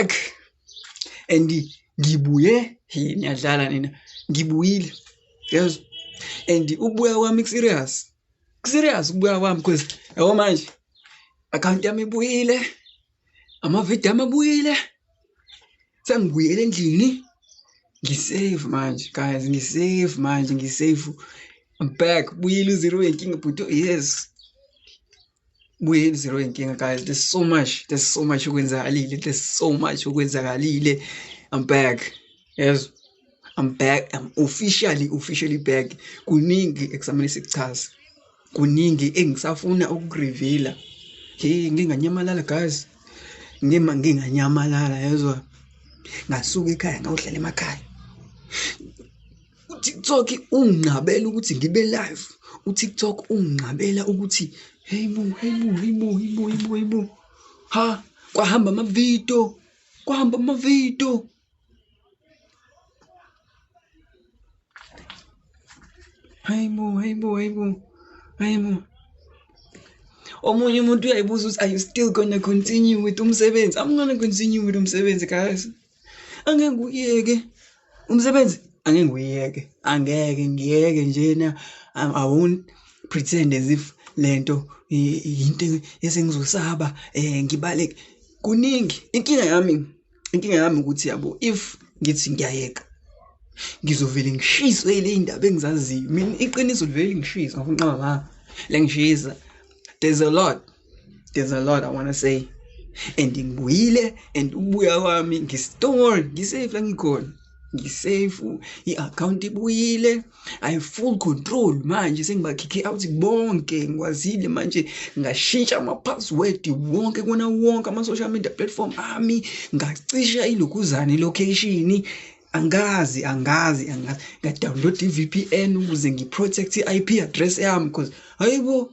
back and ngibuye niyadlala nina ngibuyile yes and ukubuya kwami serious ukubuya kwami because yabo manje account yami ibuyile amavideo amabuyile sengibuyele endlini ngisave manje guys ngisave I'm back buyile uzero inkinga but yes buyile uzero inkinga guys there's so much ukwenzakalile I'm back yes I'm back I'm officially back kuningi examine sikuchaza kuningi engisafuna ukureveala nginganyamalala guys nginganyamalala yezwa ngasuka ekhaya ngawuhlala emakhaya uTikTok ungqabela ukuthi ngibe live uTikTok ungqabela ukuthi hey bo ha kwahamba amavideo hey bo omunye umuntu uyayibuza ukuthi are you still gonna continue with umsebenzi? I'm gonna continue with umsebenzi guys. Angeke ngiyeke umsebenzi, angeke ngiyeke njena. I won't pretend as if lento into esengizosaba ngibaleke kuningi. Inkinga yami ukuthi yabo if ngithi ngiyayeka ngizovela ngishiswe le indaba engizaziyo mina iqiniso livele ngishisa ngafuna lengishisa. There's a lot I want to say and ngibuyile and ubuya kwami ngisave la ngikhona ngisave i-account ibuyile I have full control manje sengibakhiphe out bonke ngikwazile manje ngashintsha ama-password wonke wonke ama-social media platform ami ngacisha ilokuzana location angazi ngadownload i-VPN ukuze ngiprotect i-IP address yami because hayibo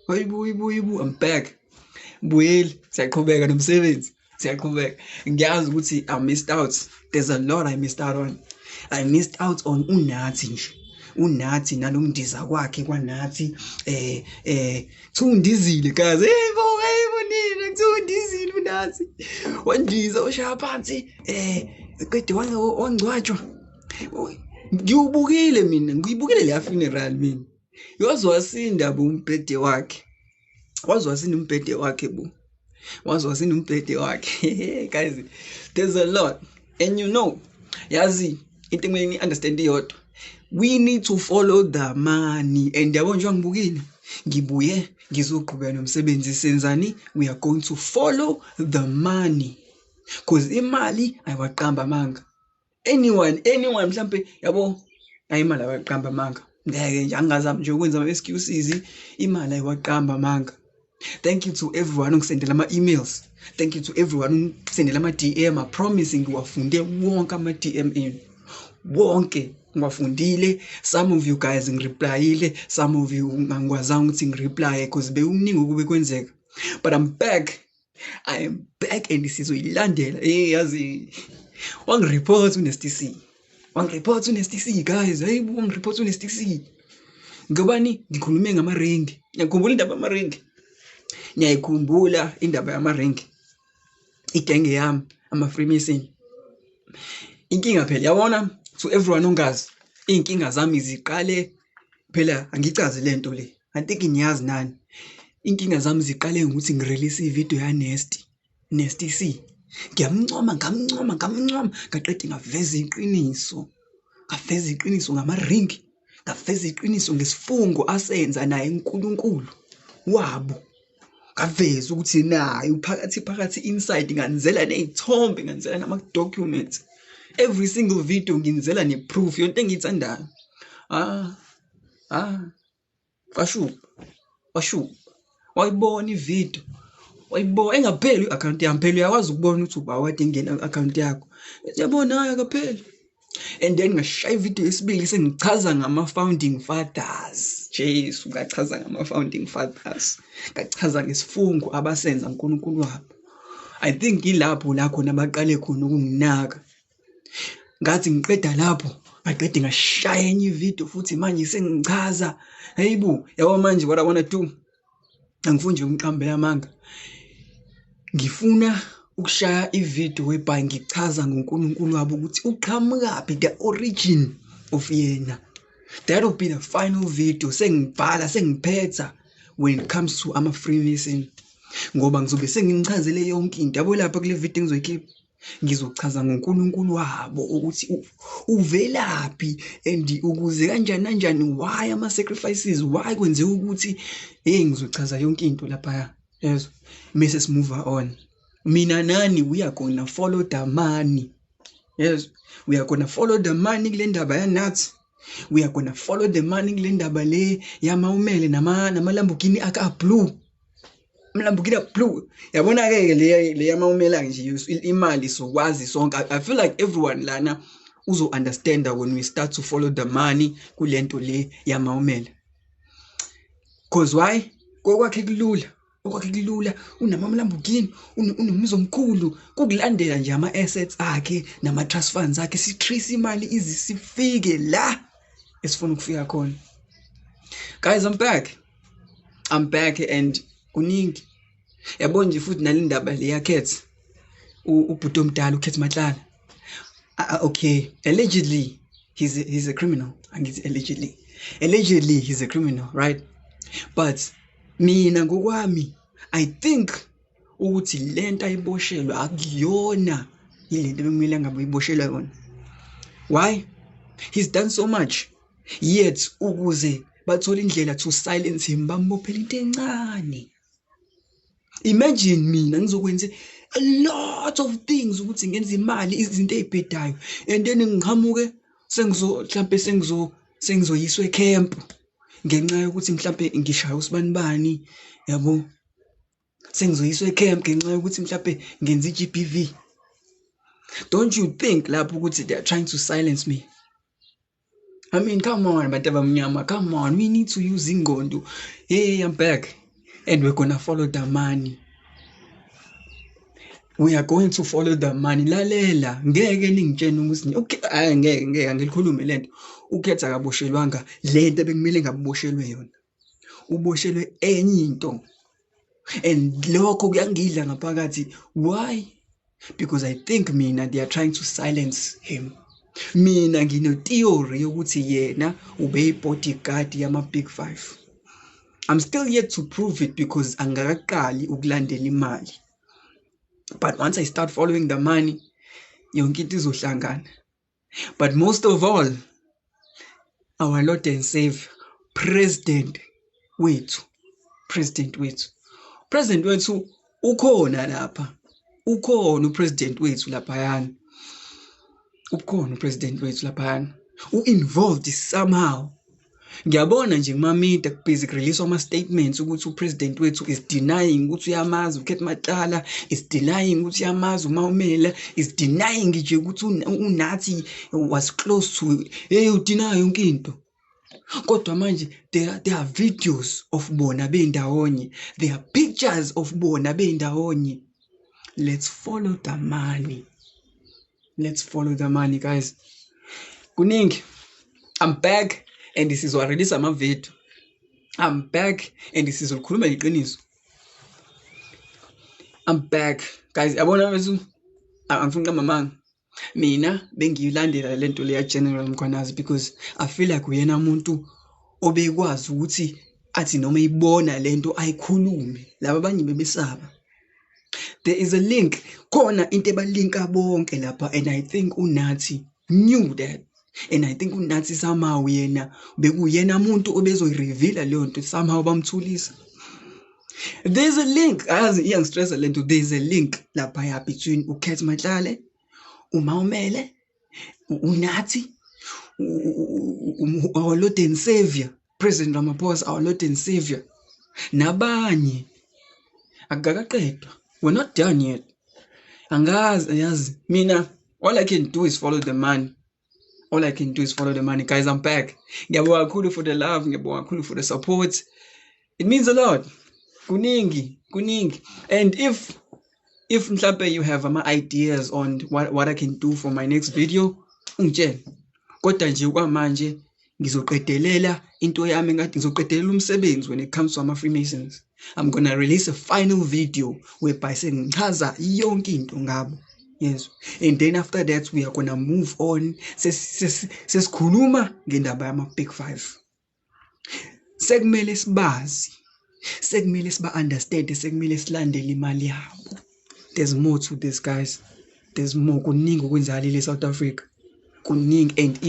I'm back buyele siyaqhubeka nomsebenzi ngiyazi ukuthi I missed out. There's a lot I missed out on uNathi nalomdiza kwakhe kwaNathi Thundizile guys hey bo nina Thundizile uNathi wandiza oshaya phansi qede wangcwatshwa ngiyibukile le funeral mina wazwasinda bo umbhede wakhe guys. There's a lot and yazi into engini understand yodwa we need to follow the money and yabo nje ngibukile ngibuye ngizoqhubeka nomsebenzi senzani we are going to follow the money because imali ayiwaqamba amanga anyone mhlambe yabo ayimali ayiwaqamba amanga ngeke nje angazami nje ukwenza ama-excuses imali ayiwaqamba amanga. Thank you to everyone ongisendela ama-emails. Thank you to everyone ongisendela ama-DM. I promise ngiwafunde wonke ama-DM wonke ngiwafundile. Some of you guys ngireplyile, some of you angikwazanga ukuthi ngireply because bewuningi ukube kwenzeka. But I'm back. I am back and sizoyilandela. Yazi wangireport uNSTC guys. Hayibo wangireport uNSTC. Ngobani ngikhulume ngama-ring. Ngiyayikhumbula indaba yama-ring igenge yami ama-Freemason. Inkinga phela yabona to everyone ongazi inkinga zami ziqale phela angichaze lento le I think ngiyazi nani inkinga zami ziqale ukuthi ngirelease ivideo yaNasty C ngiyamncoma ngaqede ngaveza iqiniso ngama-ring ngaveza iqiniso ngesifungo asenza naye uNkulunkulu wabo ngaveza ukuthi naye phakathi inside nganzela nezithombe nganzela nama-documents every single video nginzela ne-proof yonke engiyithandayo washuba wayibona ivideo wayibona engapheli i-account yami phela uyakwazi ukubona ukuthi ubawade ingena account yakho yabona hayi akapheli and then ngashaya ivideo yesibili sengichaza ngama-founding fathers Jesu ngachaza ngama-founding fathers ngachaza ngesifungo abasenza uNkulunkulu wabo. I think ilapho la khona baqale khona ukunginaka ngathi ngiqeda lapho ngaqede ngashaya enye ivideo futhi manje sengichaza hayibo yabo manje what I want to do angifuni nje umqambela amanga ngifuna ukushaya ivideo whereby ngichaza ngoNkulunkulu wabo ukuthi uqhamukapi, the origin of yena. That will be the final video. Sengibhala sengiphetha when it comes to ama-Freemason, ngoba ngizobe sengimchazele yonke into. Yabo lapha kule video engizoyikhipha ngizochaza ngoNkulunkulu wabo ukuthi uvelaphi and ukuze kanjani why ama-sacrifices, why kwenziwa ukuthi ngizochaza yonke into lapha. Yes, mase move on. Mina nani, we are gonna follow the money. Yes, we are gonna follow the money kule ndaba yanathi. We are gonna follow the money kule ndaba le yamaumele nama-Lamborghini aka-blue. Lamborghini blue. Yabona ke le yamaumela nje imali sokwazi sonke. I feel like everyone lana uzo understand when we start to follow the money kulento le yamaumela. Cause why? Kokwakhe kulula unama-Lamborghini, unomzo omkhulu, kukulandela nje ama-assets akhe nama-trust funds akhe, sitrace imali izisifike la esifuna ukufika khona. Guys, I'm back and kuningi. Yabona nje futhi nalindaba le yakhethe ubhuti omdala uKhethi Matlala. Okay, allegedly he's a criminal. Angithi allegedly he's a criminal, right? But mina ngokwami I think ukuthi lento ayiboshelwe akuyona ilento bekumele ngabe iboshelwe yona. Why? He's done so much, yet ukuze bathola indlela to silence him bambophela into encane. Imagine mina ngizokwenza a lot of things ukuthi ngenze imali, izinto ezibhedayo, and then ngihamuke sengizoyiswa ecamp ngenxa yokuthi mhlambe ngishaya usibanibani, yabo, sengizoyiswa ecamp ngenxa yokuthi mhlambe ngenza iGBV. Don't you think lapho ukuthi they are trying to silence me? I mean, come on, bantu abamnyama, come on, we need to use ingqondo. Hey, I'm back and we're gonna follow the money. We are going to follow the money. Lalela, ngeke ningitshene ukuthi okay, ngeke angilikhulume lento. UKhethi akaboshelwanga lento bekumele ngaboshelwe yona. Uboshelwe enye into. And lokho kuyangidla ngaphakathi. Why? Because I think mina they are trying to silence him. Mina ngine theory yokuthi yena ube bodyguard yama Big 5. I'm still yet to prove it because angakaqali ukulandela imali. But once I start following the money, yonke into izohlangana. But most of all, our Lord and Savior, President wethu ukhona lapha. Ukhona upresident wethu laphayana. U-involved somehow. Ngiyabona nje kumamida basic release ama statements ukuthi upresident wethu is denying ukuthi uyamazi uKhethi Matlala, is denying ukuthi uyamazi uMaumela, is denying nje ukuthi uNathi was close to udeny yonke into. Kodwa manje there are videos of bona bendawonye, there are pictures of bona bendawonye. Let's follow the money. Let's follow the money, guys. Kuningi. I'm back and this is already some video. I'm back and this is ukukhuluma iqiniso. I'm back, guys. Yabona mfethu angifuna mamanga. Mina bengiyilandela lento le ya General Mkhwanazi because I feel like uyena umuntu obekwazi ukuthi athi noma ibona lento ayikhulume laba abanye bebesaba. There is a link khona into ebalinka bonke lapha, and I think uNathi knew that, and I think uNathi somehow yena bekuyena umuntu obezoyireveala leyo nto somehow bamthulisa. There's a link, as young stress lento, there's a link lapha between uKhethi Matlala, uMaumele, uNathi, our Lord and Savior, President Ramaphosa, our Lord and Savior, nabanye akakaqedwa. We're not done yet. Angazi yazi mina, all I can do is follow the money. All I can do is follow the money. Guys, I'm back. Ngiyabonga kakhulu for the love, ngiyabonga kakhulu for the support. It means a lot. Kuningi. And if mhlawumbe you have ideas on what I can do for my next video, ungitshela. Kodwa nje kwamanje ngizoqedelela into yami ngathi ngizoqedelela umsebenzi when it comes to ama-Freemasons. I'm gonna release a final video whereby sengichaza yonke into ngabo. Yes. And then after that we are gonna move on. Sesikhuluma ngendaba yama-Big Five. Sekumele sibazi. Sekumele siba-understand. Sekumele silandele imali yabo. There's more to this, guys. There's more. Kuningi okwenzakala eSouth Africa. Kuningi, and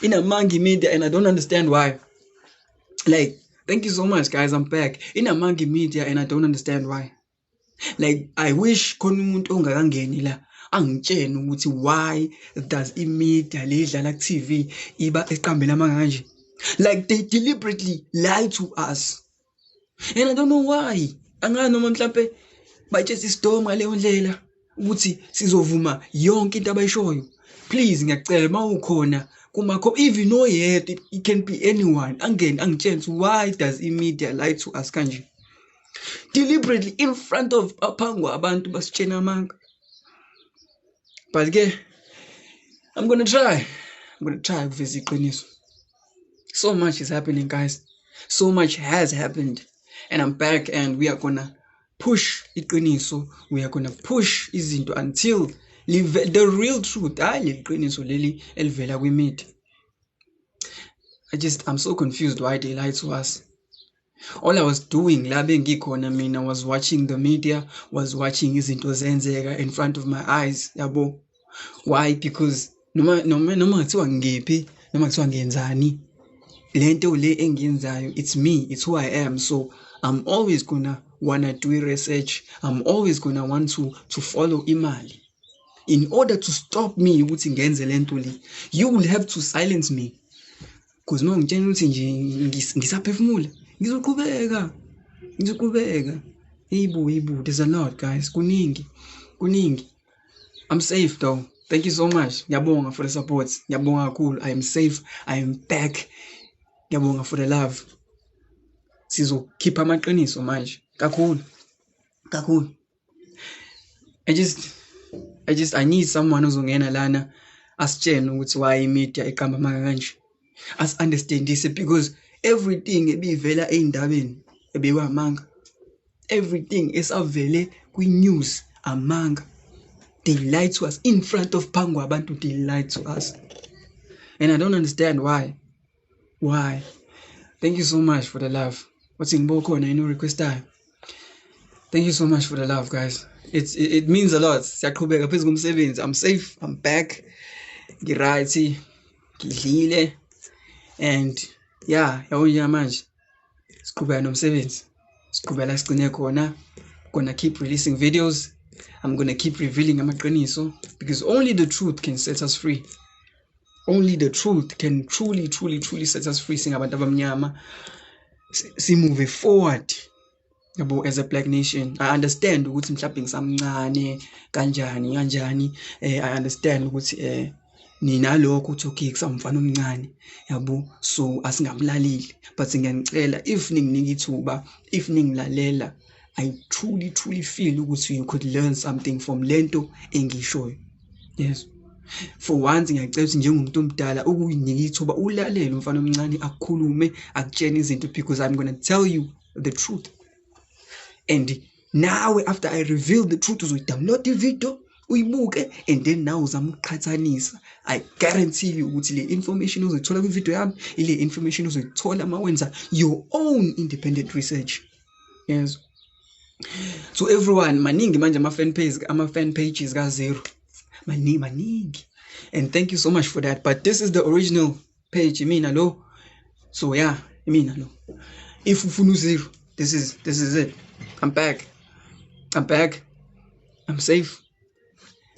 inamanga media, and I don't understand why. Like, thank you so much, guys. I'm back. Inamanga media, and I don't understand why. Like, I wish khona umuntu ongakangeni la angitshene ukuthi why does imedia le idlala ku TV iba eqambela amanga kanje. Like, they deliberately lie to us, and I don't know why. Angani noma mhlambe bayitshela isidoma leyo ndlela ukuthi sizovuma yonke into abayishoyo. Please ngiyacela mawukhona kumakho, even oyedwa, it can be anyone, angeni angitshela why does imedia lie to us kanje deliberately in front of aphango abantu basitshena amanga. But ke I'm gonna try ukuveza iqiniso. So much is happening, guys. So much has happened, and I'm back, and we are gonna push iqiniso. We are gonna push izinto until the real truth, iqiniso leli elivela kwi-media. I'm so confused why they lie to us. All I was doing la bengikhona mina was watching the media, was watching izinto zenzeka in front of my eyes, yabo. Why? Because noma kuthiwa ngiphi, noma kuthiwa ngiyenzani, lento le engiyenzayo, it's me, it's who I am. So I'm always gonna wanna do research. I'm always gonna want to follow imali. In order to stop me ukuthi ngenze lento le, you will have to silence me. Because no ngitshela ukuthi nje ngisaphefumula, ngizoqhubeka. Ibu, there's a lot, guys. Kuningi. I'm safe though. Thank you so much. Ngiyabonga for the support. Ngiyabonga kakhulu. I am safe. I am back. Ngiyabonga for the love. Sizokhipha amaqiniso manje. Kakhulu. I need someone ozongena lana asitshene ukuthi why imedia iqamba amanga kanje. As understand this, because everything ebivela eindabeni ebewa amanga. Everything esavele kwi-news amanga. They lie to us in front of Pango abantu. They lie to us, and I don't understand why. Thank you so much for the love. What's in Boko na request time. Thank you so much for the love, guys. It means a lot. I'm safe. I'm back. Ngiright, ngidlile, and yeah, yawona manje siqhubeka nomsebenzi. Siqhubela sigcine khona. Gonna keep releasing videos. I'm gonna keep revealing amaqiniso, because only the truth can set us free. Only the truth can truly set us free. Singabantu abamnyama, si move forward. As a black nation, I understand ukuthi mhlawumbe ngisamncane kanjani. I understand ukuthi ninalokho uthi okay kusamfana omncane, yabo. So asingamlaleli, but ngiyacela if ninginika ithuba, if ningilalela, I truly feel ukuthi you could learn something from lento engishoyo. Yes. For once ngiyacela ukuthi njengomuntu omdala ukuyinika ithuba ulalele umfana omncane akukhulume akutshene izinto, because I'm going to tell you the truth. And now after I reveal the truth, uzodownload the video, uyibuke, and then now uzamuqhathanisa. I guarantee you ukuthi le information uzoyithola kwi video yami, ile information uzoyithola mawenza your own independent research. Yes. So everyone, maningi manje ama fan pages ka zero. Maningi. And thank you so much for that. But this is the original page, Imina lo. So yeah, Imina lo. If ufuna zero, this is it. I'm back. I'm safe.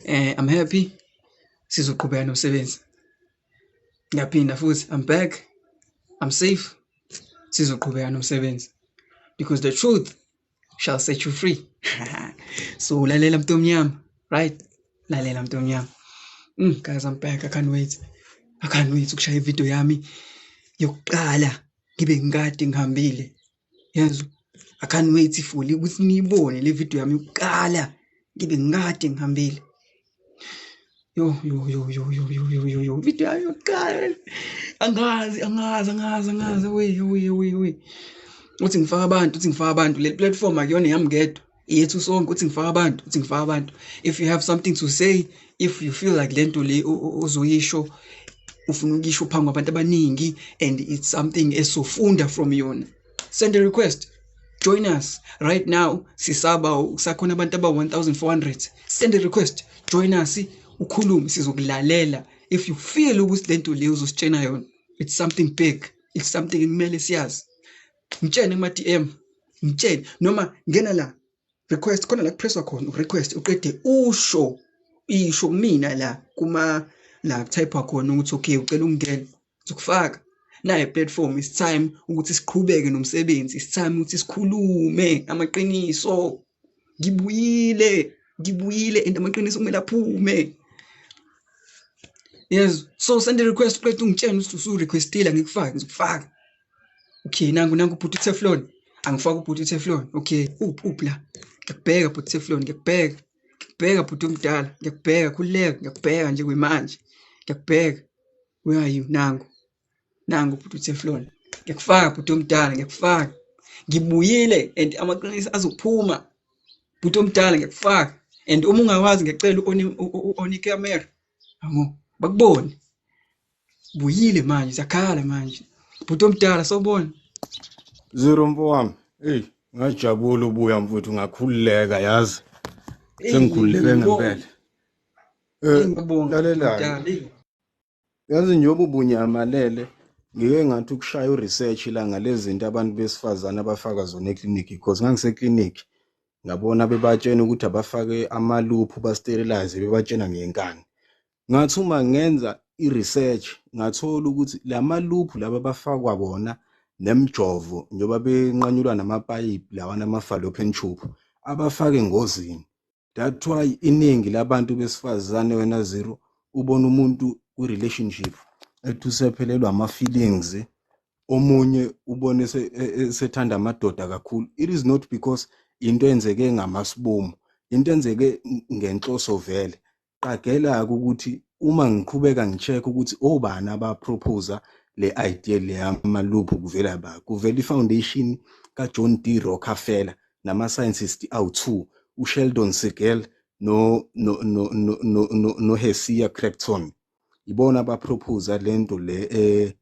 I'm happy. Sizoqhubeka nomsebenzi. Ngiyaphinda futhi, I'm back. I'm safe. Sizoqhubeka nomsebenzi. Because the truth shall set you free. So lalela mntomnyama, right? Lalela mntomnyama. Guys, I'm back. I can't wait ukushaya ivideo yami yokuqala ngibe ngikade ngihambile. Yes. I can't wait fully ukuthi niyibone le video yami yokuqala ngibe ngikade ngihambile. Yo, video yokuqala. Angazi, we. Uthi ngifaka abantu, le platform akuyona yami ngedwa. Yethu sonke uthi ngifaka abantu. If you have something to say, if you feel like lento le ozoyisho, ufuna ukisho phambi kwabantu abaningi and it's something esofunda from yona, send a request. Join us right now. Sisaba kusakhona abantu aba-1400. Send a request. Join us. Ukhulume sizokulalela. If you feel ukuthi lento le uzositshena yona, it's something big. It's something ekumele siyazi. Ngitshene kuma-DM. Ngitshene noma ngena la. Request khona la kupresswa khona request uqede isho kumina la la type khona ukuthi okay ucela ungena uzokufaka. Naye platform is time ukuthi siqhubeke nomsebenzi, is time ukuthi sikhulume amaqiniso. Ngibuyile and amaqiniso kumele aphume. Yes, so send a request uqeda ungitshena ukuthi usu-requestile ngizokufaka. Okay, nangu ubhuti Teflon. Angifaka ubhuti Teflon. Okay, uphi la? Ngiyakubheka bhuti Teflon, ngiyakubheka bhuti omdala, ngiyakubheka khululeka, ngiyakubheka nje kwemanje. Ngiyakubheka. Where are you? Nangu bhuti Teflon. Ngiyakufaka bhuti omdala, ngiyakufaka. Ngibuyile and amaqiniso azophuma. Bhuti omdala ngiyakufaka. And uma ungawazi ngiyacela on i-camera. Yabo, bakubone. Buyile manje, sakhala manje. Bhuti omdala sawubona. Zero mfowami, ngajabula ubuya mfowethu ngakhululeka yazi. Sengikhululeke ngempela. Lalela. Yazi njengoba ubunyamalele, ngike ngathi ukushaya research la ngalezi zinto abantu besifazana abafaka zona eclinic because ngangise clinic ngabona bebatshena ukuthi abafake ama-loop basterilize bebatshena ngenkani. Ngathi uma ngenza i-research ngathola ukuthi lama-loop laba bafakwa bona nemjovo njengoba benqanyulwa namapayipi lawa nama-fallopian tube abafake engozini. That's why iningi labantu besifazane wena Zero ubona umuntu kwi-relationship ethi usephelelwa ama-feelings, omunye ubone sethanda amadoda kakhulu. It is not because into enzeke ngamasibomu, into enzeke ngenhloso vele. Qagela-ke ukuthi uma ngiqhubeka ngi-check ukuthi obani abapropose le idea le yama-loop kuvela ba kuvela i-foundation kaJohn D. Rockefeller nama-scientists awu-2 uSheldon Segal no Hesia Creighton. Ibona abapropose lento le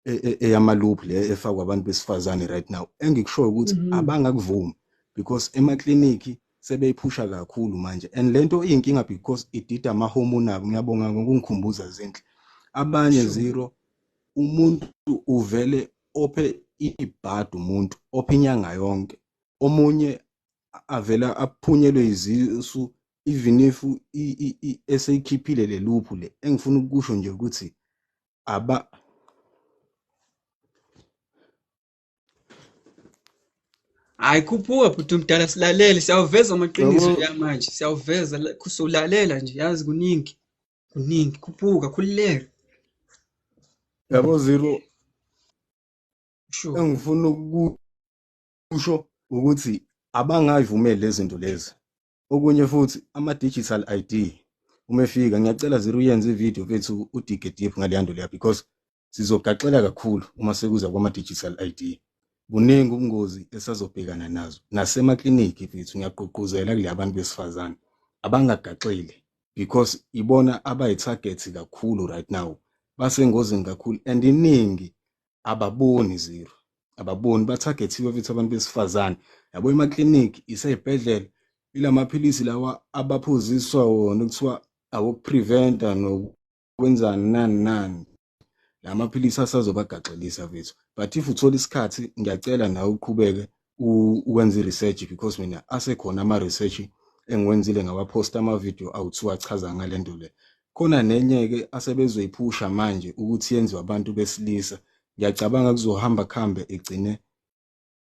eyama-loop le efakwa abantu besifazane right now. Engikushoyo ukuthi abangakuvumi because emakliniki sebeyiphusha kakhulu manje and lento iyinkinga because idida ama-hormone abo. Ngiyabonga ngokungikhumbuza Zinhle. Abanye Zero umuntu uvele ophe ibhadi, umuntu ophe inyanga yonke, omunye avela aphunyelwe izisu even if eseyikhiphile le loop le. Engifuna ukusho nje ukuthi Hayi khuphuka bhuti omdala silalele, siyawuveza amaqiniso ya manje. Siyawuveza kusolalela nje yazi kuningi. Khuphuka khululeka. Yabo Zero, engifuna ukusho ukuthi abangayivumeli lezi zinto lezi. Okunye futhi ama-digital ID uma efika ngiyacela Zero uyenze ivideo bethu udige deep ngaleyanto leya because sizogaxela kakhulu uma sekuza kwama-digital ID. Buningi ubungozi esazobhekana nazo nasemakliniki bethu. Ngiyaqoquzela kule abantu besifazane abangagaxeli because ibona abayi-target kakhulu right now, basengozini kakhulu and iningi ababoni Zero, ababoni batargethiwe bethu abantu besifazane. Yabo emakliniki iseyibhedlela ilamaphilisi lawa abaphuziswa wona kuthiwa awokupreventa nokwenzani nani. Lamaphilisi asazobagaxelisa bethu. But if uthola isikhathi ngiyacela nawe uqhubeke uwenze research because mina asekhona ama-research engiwenzile ngawaposta ama-video awu-2 achaza ngalento le. Khona nenye-ke asebezoyiphusha manje ukuthi yenziwe abantu besilisa. Ngiyacabanga kuzohamba khambe egcine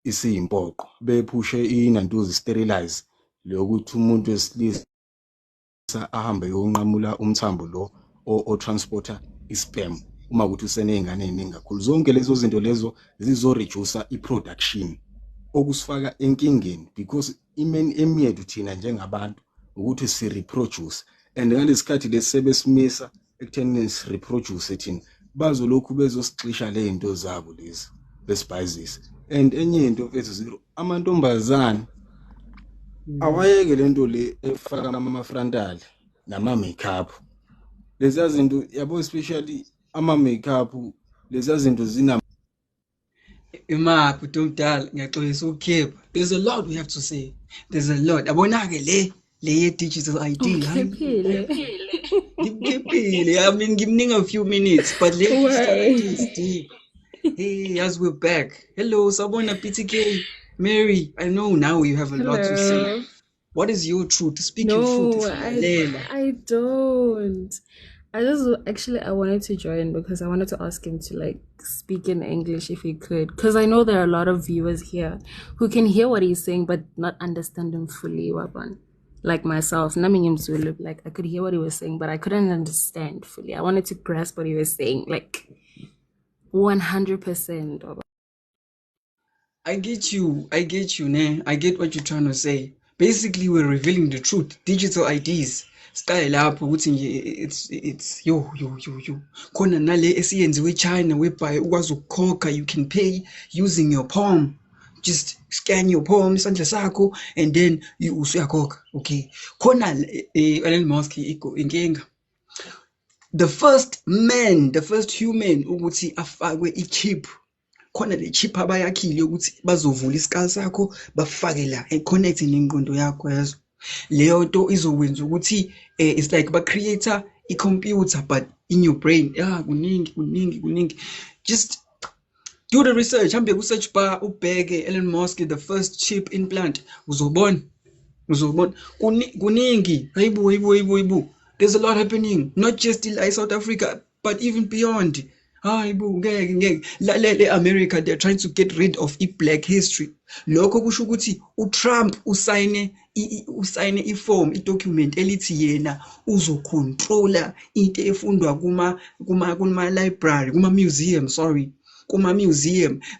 isiyimpoqo bephushe inantuzi sterilize lokuthi umuntu wesilisa ahambe yonqamula umthambo lo o-transporter isperm uma ukuthi useney'ngane ey'ningi kakhulu. Zonke lezo zinto lezo zizoreducer i-production okusifaka enkingeni because imeni emyethu thina njengabantu ukuthi si-reproduce and ngalesikhathi lesebesimisa ekuthenini reproduce thina bazolokhu bezosixisha le zinto zabo lezi besibhayizisa. And enye into mfethu Zero, amantombazana awayeke lento le efaka ama-frontal nama makeup. Lezi zinto yabo, especially ama makeup, lezi zinto zina Imaphi uMdala ngiyaxolisa ukukhipha. There's a lot we have to say. There's a lot. Yabona-ke le ye-digital ID. Ngikhiphile. I mean, giving a few minutes, but let's deep. Hey, as we're back. Hello, Sabona PTK. Mary, I know now you have a lot to say. What is your truth? Speak your truth. I don't. I wanted to join because I wanted to ask him to like speak in English if he could, because I know there are a lot of viewers here who can hear what he's saying but not understand him fully. Waban, like myself, naming him Zulu, like I could hear what he was saying but I couldn't understand fully. I wanted to grasp what he was saying, like 100%. I get you, ne? I get what you're trying to say. Basically, we're revealing the truth. Digital IDs. Style lapho ukuthi it's yo. Khona nale esiyenziwe eChina whereby ukwazi ukukhokha, you can pay using your palm. Just scan your palm isandla sakho and then usuyakhokha. Okay. Khona Elon Musk inkinga. The first human ukuthi afakwe ichip. Khona le chip abayakhile ukuthi bazovula isikali sakho bafake la connect nengqondo yakho yazo. Leyo nto izokwenza ukuthi it's like ba creator i-computer but in your brain. Kuningi. Just do the research. Hambe ku search bar ubheke Elon Musk the first chip implant. Uzobona. Kuningi. Hayibo. There's a lot happening, not just in South Africa but even beyond. America, they're trying to get rid of black history. Lokho kusho ukuthi uTrump usayine iform document elithi yena uzocontrola into efundwa kuma library, kuma museum,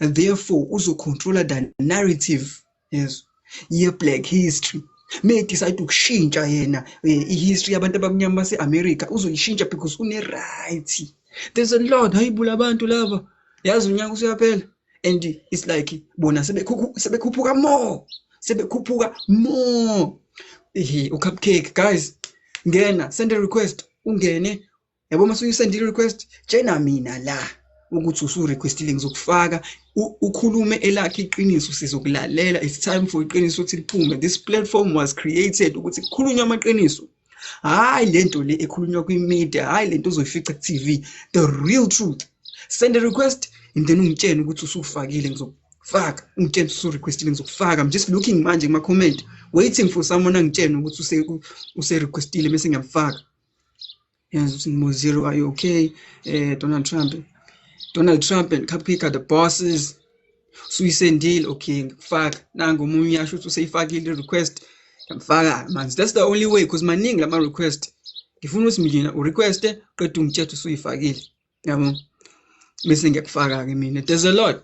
and therefore uzocontrola the narrative, yes, ye black history. May decide ukushintsha yena history yabantu abamnyama base-America uzoyishintsha because une-right. There's a lot. Hayibula abantu lava. Yazi unyaka usuyaphela. And it's like bona sebekhuphuka more. Cupcake, guys. Ngena, send a request. Ungene. Yabo mase uyisend i-request. Tshena mina la ukuthi usu-requestile ngizokufaka. Ukhulume elakhe iqiniso sizokulalela. It's time for iqiniso ukuthi liphume. This platform was created ukuthi kukhulunywe amaqiniso. Hayi lento le ekhulunywa kwi-media, hayi lento uzoyifica ku-TV. The real truth. Send a request and then ungitshene ukuthi usufakile ngizokufaka. Ungitshene usu-requestile ngizokufaka. I'm just looking manje kuma-comment, waiting for someone angitshene ukuthi use-requestile bese ngiyamfaka. Yes, Mo0, are you okay? Donald Trump and Cupcake are the bosses. Suyisendile, okay, ngifaka. Nangu omunye yasho ukuthi useyifakile request. Ngiyamfaka manje. That's the only way because maningi lama request. Ngifuna ukuthi mina urequest qeda ungitshela usuyifakile. Yabo. Bese ngiyakufaka ke mina. There's a lot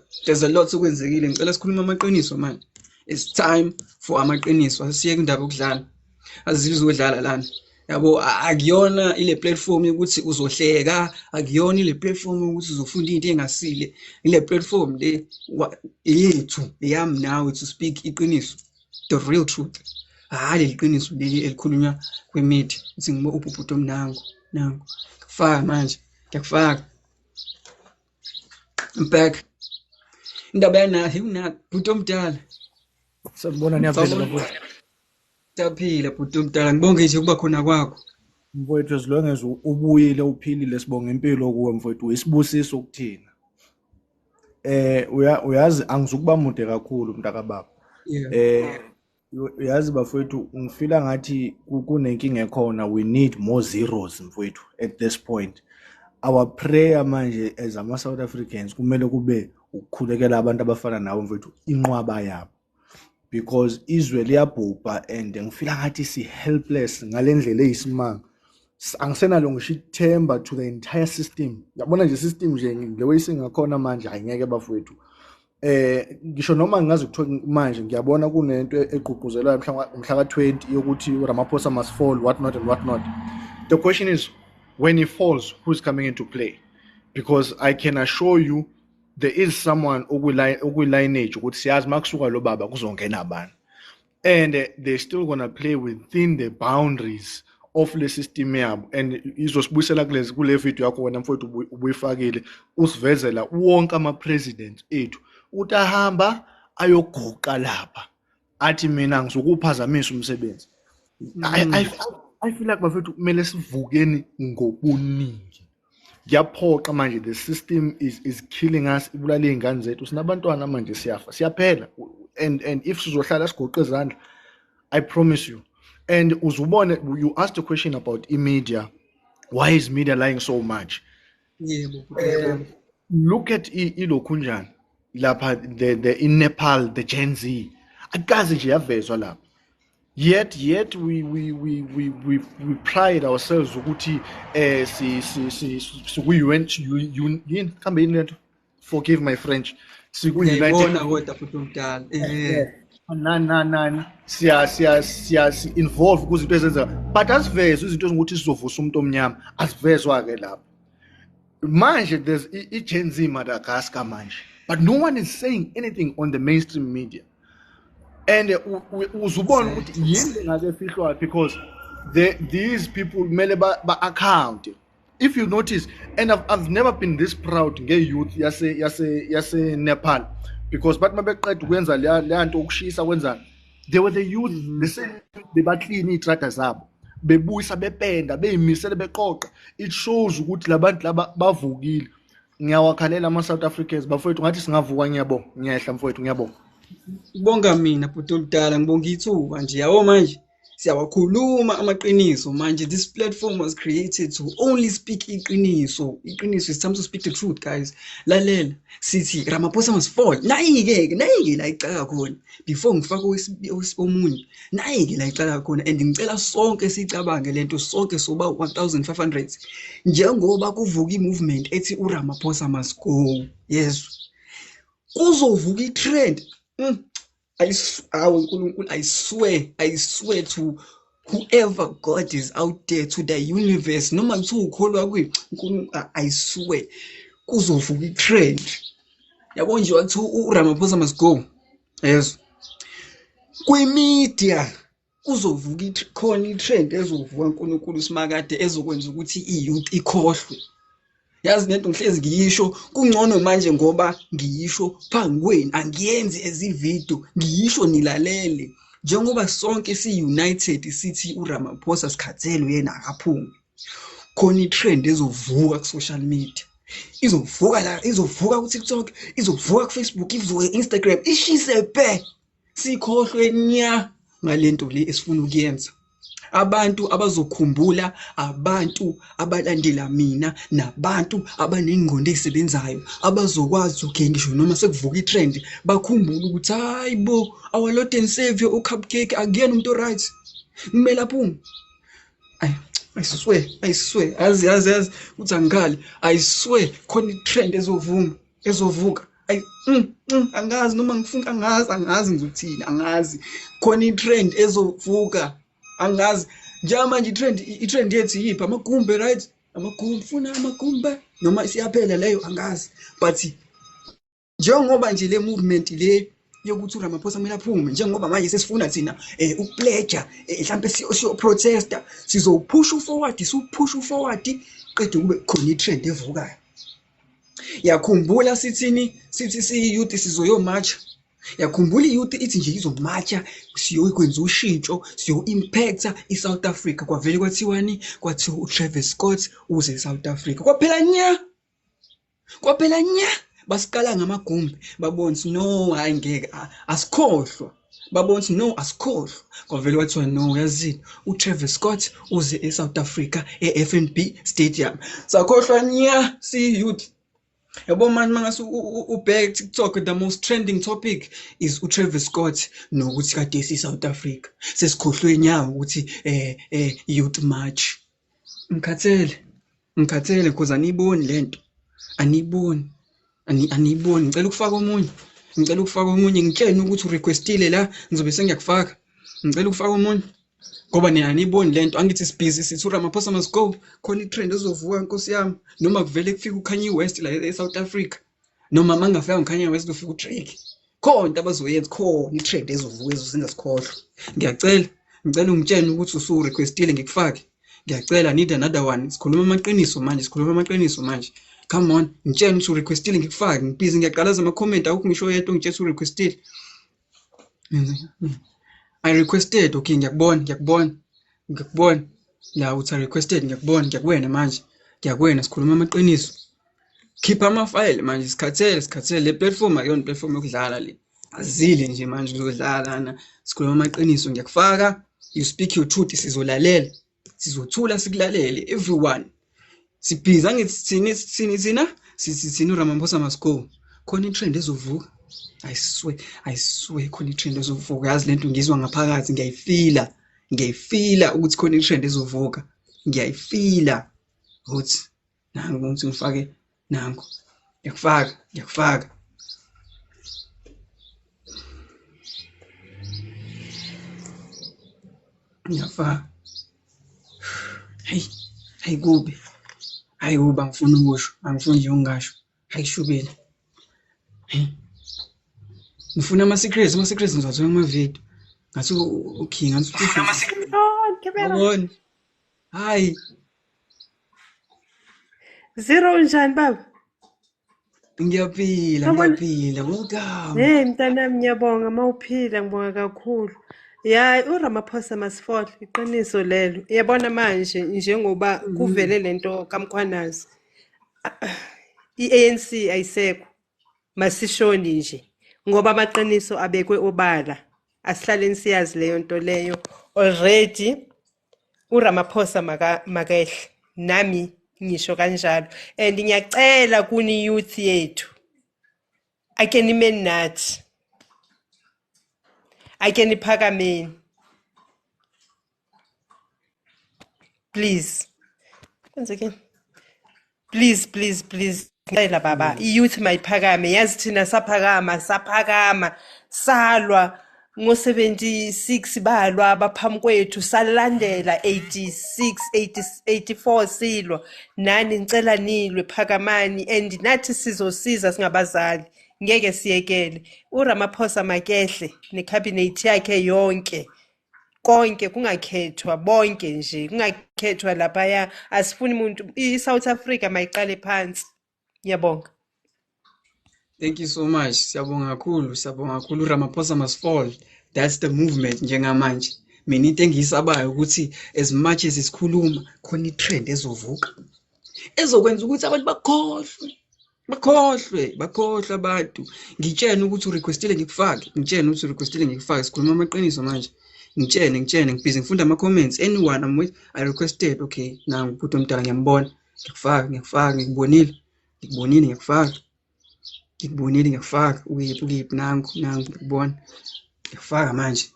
sokwenzekile. Ngicela sikhuluma amaqiniso manje. It's time for amaqiniso. Asiyeke indaba yokudlala. Azizodlala lana. Yabo, akuyona ile platform yokuthi uzohleka, akuyona ile platform ukuthi uzofunda into engasile. Ile platform le yethu yami nawe to speak iqiniso, the real truth. Hayi iqiniso leli elikhulunywa kwemedia ukuthi ngibo ubhubhudo omnango. Kufaka manje, ngiyakufaka. I'm back. Indaba yana bhuti omdala. Sanibona niyaphila bafowethu. Siyaphila bhuti omdala, ngibonge nje kuba khona kwakho. Mfowethu, as long as ubuyile uphilile sibonga impilo kuwe mfowethu, isibusiso kuthina. Uyazi angizukuba mude kakhulu mntakababa. Uyazi bafowethu, ngifila ngathi kunenkinga ekhona. We need more zeros mfowethu at this point. Our prayer manje as ama-South Africans kumele kube ukukhulekela abantu abafana nawe mfowethu inqwaba yabo, because izwe liyabhubha and ngifila ngathi si-helpless ngalendlela eyisimanga. Angisenalo ngisho ithemba to the entire system. Yabona nje system nje le way singakhona manje ayingeke bafowethu. Ngisho noma ngingazi ukuthiwa manje ngiyabona kunento egqugquzelwayo mhla ka-20 yokuthi uRamaphosa must fall, what not and what not. The question is, when he falls, who's coming into play? Because I can assure you there is someone okwi-lineage ukuthi siyazi makusuka lo baba kuzongena abantu, and they're still gonna play within the boundaries of le system yabo. And izosibuyisela kule video yakho wena mfowethu ubuyifakile usivezela wonke ama-president ethu ukuthi ahamba ayogoqa lapha athi mina ngizokuphazamisa umsebenzi. I feel like bafethu kumele sivukeni ngobuningi. Ngiyaphoqa manje, the system is killing us, ibulala iy'ngane zethu, sinabantwana manje siyafa siyaphela, and if sizohlala sigoqe izandla, I promise you. And uzubone, you asked a question about media, why is media lying so much? Look at ilokhunjani lapha, the in Nepal, the Gen Z akazi nje yavezwa lapha, yet we pride ourselves ukuthi UN kambe yini lento, forgive my French, nani siya involve kuzinto ezenza, but asivezwe izinto ezingukuthi sizovusa umuntu omnyama, asivezwa ke lapha manje. There's i-Gen Z Madagascar manje, but no one is saying anything on the mainstream media. And uzubona ukuthi yini engake fihlwa, because these people mele ba-account. If you notice, and I've never been this proud nge-youth yase Nepal, because bathi mabeqeda ukwenza leya nto ukushisa kwenzani, they were the youth, bebaklini iy'trata zabo, bebuyisa bependa, beyimisele beqoqa. It shows ukuthi labantu laba bavukile. Ngiyawakhalela ama-South Africans bafowethu, ngathi singavuka. Ngiyabonga, ngiyehla mfowethu, ngiyabonga. Ngibonga mina bhuti omdala, ngibonga ithuba nje. Yabo manje siyawakhuluma amaqiniso manje. This platform was created to only speak iqiniso. Iqiniso is time to speak the truth, guys. Lalela sithi Ramaphosa must fall. Nayike la icala khona before ngifaka omunye. Nayike la icala khona, and ngicela sonke sicabange lento, sonke soba 1500 njengoba kuvuka i-movement ethi uRamaphosa must go. Yes, kuzovuka i-trend. I swear to whoever God is out there, to the universe, noma kuthiwa ukholwa kwi, I swear kuzovuka i-trend. Yabo nje wathi uRamaphosa must go. Yes, kwi-media kuzovuka khona i-trend ezovuka uNkulunkulu simakade ezokwenza ukuthi i-youth ikhohlwe. Yazi lento ngihlezi ngiyisho, kungcono manje ngoba ngiyisho phambi kwenu, angiyenzi ezivideo, ngiyisho nilalele. Njengoba sonke si-united sithi uRamaphosa sikhathele yena akaphumi, khona i-trend ezovuka ku-social media, izovuka ku-TikTok, izovuka ku-Facebook, ivuke Instagram, ishise pe, sikhohlwe nya ngalento le esifuna ukuyenza. Abantu abazokhumbula, abantu abalandela mina, nabantu abanengqondo ezisebenzayo, abazokwazi ukuthi ngisho noma sekuvuka i-trend bakhumbule ukuthi hayibo, our Lord and Savior uCupcake akuyena umuntu right, kumele aphume. I swear yazi uthi angikhali, I swear khona i-trend ezovuka. Angazi noma ngifuna, angazi ngizothini, angazi khona i-trend ezovuka. Angazi manje i-trend yethu yiphi? Amagumbe, right? Amagumbe, funa amagumbe noma isiyaphela leyo, angazi. But njengoba nje le movement le yokuthi uRamaphosa kumele aphume, njengoba manje sesifuna thina ukupledge, mhlambe siyo protester, sizopush forward qede kube khona i-trend evukayo. Yakhumbula sithi si-youth sizoyo march. Yakhumbula i-youth ithi nje izomarcha siyokwenza ushintsho, siyo-impacta i-South Africa. Kwavele kwathiwani, kwathiwa uTravis Scott uze e-South Africa. Kwaphela nya basikala ngamagumbi, babona ukuthi no, hayi ngeke asikhohlwa, babona ukuthi no, asikhohlwa. Kwavele kwathiwa no, yazini uTravis Scott uze e-South Africa e-FNB Stadium. Sakhohlwa nya si-youth. Yabo manje mangase ubheke TikTok, the most trending topic is uTravis Scott nokuthi kade esi-South Africa. Sesikhohlwe nyawo ukuthi youth march. Ngikhathele because aniyiboni lento, aniyiboni. Ngicela ukufaka omunye. ngicela ukufaka omunye ngitshene ukuthi urequestile la ngizobe sengiyakufaka ngicela ukufaka omunye ngoba nina niboni lento angithi sibhizi sithi uRamaphosa must go khona itrend ezovuka nkosi yami noma kuvele kufika uKanye West la eSouth Africa noma mangafika uKanye West kufika uDrake khona abazoyenza khona itrend ezovuka ezosingasikhohlwa ngicela ungitshene ukuthi usurequestile ngikufake ngiyacela need another one sikhuluma amaqiniso manje come on ngitshene ukuthi urequestile ngikufake ngibhizi ngiyaqalaza ama comment awukho ngisho yedwa ngitshela urequestile I requested okay ngiyakubona la uthi requested ngiyakuwena manje ngiyakuwena sikhuluma amaqiniso keep ama file manje sikhathele le platform akuyona platform yokudlala le azile nje manje uzodlala na sikhuluma amaqiniso ngiyakufaka you speak your truth sizolalela sizothula sikulalele everyone sibhiza ngithi sina uRamaphosa must go khona itrend ezovuka I swear khona itrend ezovuka yazi lento ngizwa ngaphakathi ngiyayifila ukuthi khona itrend ezovuka ngiyayifila ukuthi nangu ukuthi ngifake nangu ngiyakufaka ngiyafaka hey kube angifuni ukusho angifuni nje ungasho hayishubile ngifuna ama-secrets ngizowathola kuma-video ngathi okay ngathi Kebera. hayi Zero njani baba? ngiyaphila welcome Hey mntanami ngiyabonga mawuphila ngibonga kakhulu. Ya uRamaphosa must fall iqiniso lelo. Uyabona manje njengoba kuvele lento kaMkhwanazi. iANC ayisekho. Masishoni nje ngoba amaqiniso abekwe obala. Asihlaleni siyazi leyo nto leyo. Already uRamaphosa makehle nami ngisho kanjalo and ngiyacela kuni youth yethu ake nime nathi ake niphakameni please once again please ngicela baba youth mayiphakame yazi thina saphakama salwa ngo-76 balwa abaphambi kwethu salandela 84 silwa nani ngicela nilwe phakamani and nathi sizosiza singabazali ngeke siyekele uRamaphosa makehle nekhabhinethi yakhe yonke konke kungakhethwa bonke nje kungakhethwa lapha asifuni umuntu iSouth Africa mayiqale phansi ngiyabonga. Thank you so much. Siyabonga kakhulu uRamaphosa must fall. That's the movement njengamanje. Mina into engiyisabayo ukuthi as much as isikhuluma khona itrend ezovuka. Ezokwenza ukuthi abantu bakhohlwe abantu. Ngitshene ukuthi urequestile ngikufake. Sikhuluma amaqiniso manje. Ngitshene ngibhizi ngifunda ama comments anyone I requested okay nangu uBhuti omdala ngiyambona. Ngiyakufaka ngikubonile ngiyakufaka. Ngiyakufaka ukuyiphi nangu ngikubona ngiyakufaka manje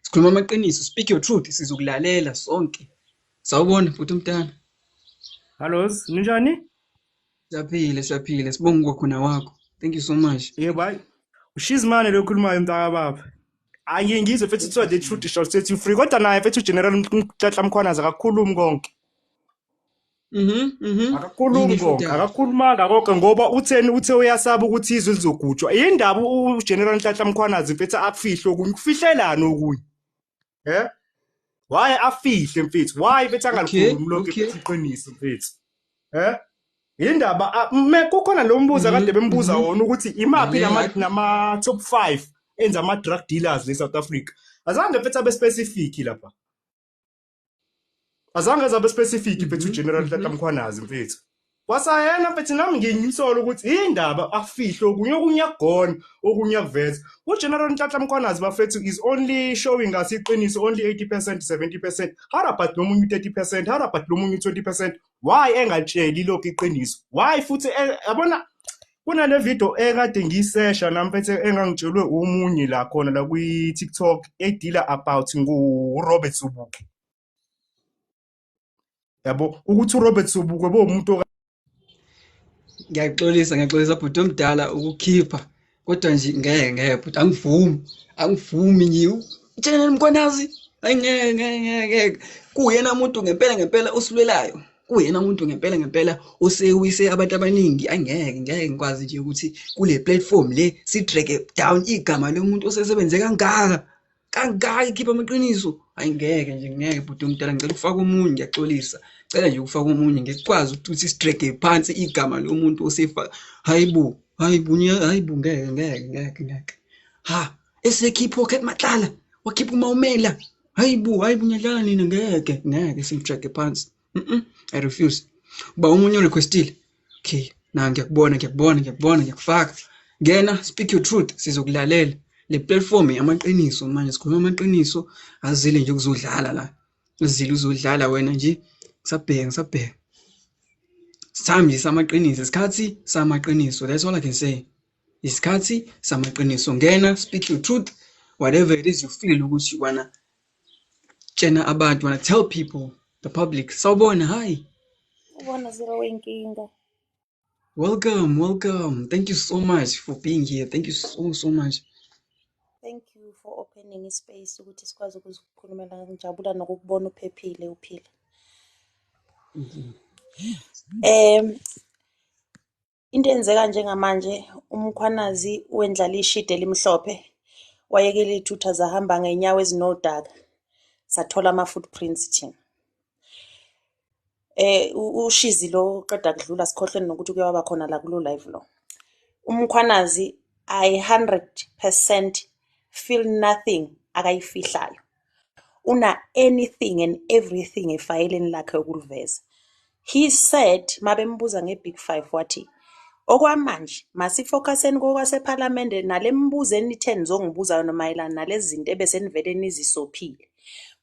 sikhuluma amaqiniso speak your truth sizokulalela sonke sawubona futhi umntana Hallos ninjani siyaphila sibonga khona wakho thank you so much bye ushizimane lokhulumayo mntaka baba ngizwe futhi kuthiwa the truth shall set you free kodwa naye futhi uGeneral Mthatha Mkhwanazi akakhulumi konke akakhulumi konke akakhulumanga konke ngoba uthe uyasaba ukuthi izwe lizogujwa yindaba uGeneral Mthatha Mkhwanazi mfethu akufihle okunye kufihlelana okunye why afihle mfethu why bethi angalikhulumi lonke iqiniso mfethu yindaba kukhona lo mbuzo kade bembuza wona ukuthi imaphi nama top 5 enza ama drug dealers eSouth Africa azange mfethu abe specific lapha azange zabe specific mfethu uGeneral Mthatha Mkhwanazi mfethu wasayena mfethu nami nginyisola ukuthi indaba afihle okunye akugona okunye akuveza uGeneral Mthatha Mkhwanazi bafethu is only showing us iqiniso only 80% 70% harabat nomunye 30% harabat nomunye 20% why engatsheli lokho iqiniso why futhi yabona kunale video ekade ngiyisesha namfethu engangitshelwe umunye la khona la kwi TikTok edila about nguRobert Sobukwe yabo ukuthi uRobert Sobukwe bomuntu ngiyaxolisa Bhuti omdala ukukhipha kodwa nje ngeke but angivumi nje General Mkhwanazi hayi ngeke kuyena umuntu ngempela osilwelayo kuyena umuntu ngempela osewise abantu abaningi ngeke ngikwazi nje ukuthi kule platform le si drag down igama lomuntu osesebenze kangaka ikhipha amaqiniso hayi ngeke but umdala ngicela ukufaka omunye ngiyaxolisa cela nje ukufaka omunye ngikwazi ukuthi si drag phansi igama lomuntu osefa hayibo ngeke ha esekhipha pocket matlala wakhipha uMawumela hayibo ngiyadlala nina ngeke simtrack phansi I refuse uba umunye requestile okay na ngiyakufaka ngena speak your truth sizokulalela le platform yamaqiniso manje sikhuluma amaqiniso azile nje ukuzodlala la uzile uzodlala wena nje ngisabheka Sami samaqiniso isikhathi samaqiniso that's all I can say isikhathi samaqiniso ngena speak your truth whatever it is you feel ukuthi you wanna tshena abantu wanna tell people the public sawubona hi Ubona Zero wenkinga. welcome thank you so much for being here thank you so much Thank you for opening ispace ukuthi sikwazi ukuzikhulumela ngijabula nokukubona uphephile uphila. Into enzeka njengamanje uMkhwanazi wendlala ishide elimhlophe wayekele ithutha zahamba ngeenyawo ezinodaka sathola ama footprints thina. Ushizi lo qeda kudlula sikhohlweni nokuthi kuyaba khona la kulo live lo. uMkhwanazi I 100% feel nothing akayifihlayo. Una anything and everything efayeleni lakhe ukuliveza. He said mabembuza ngeBig 5 wathi okwamanje masifocuseni kokwaseParliament nalembuzo eni10 zongibuza yona mayelana nalezi zinto ebesenivele nizisophile.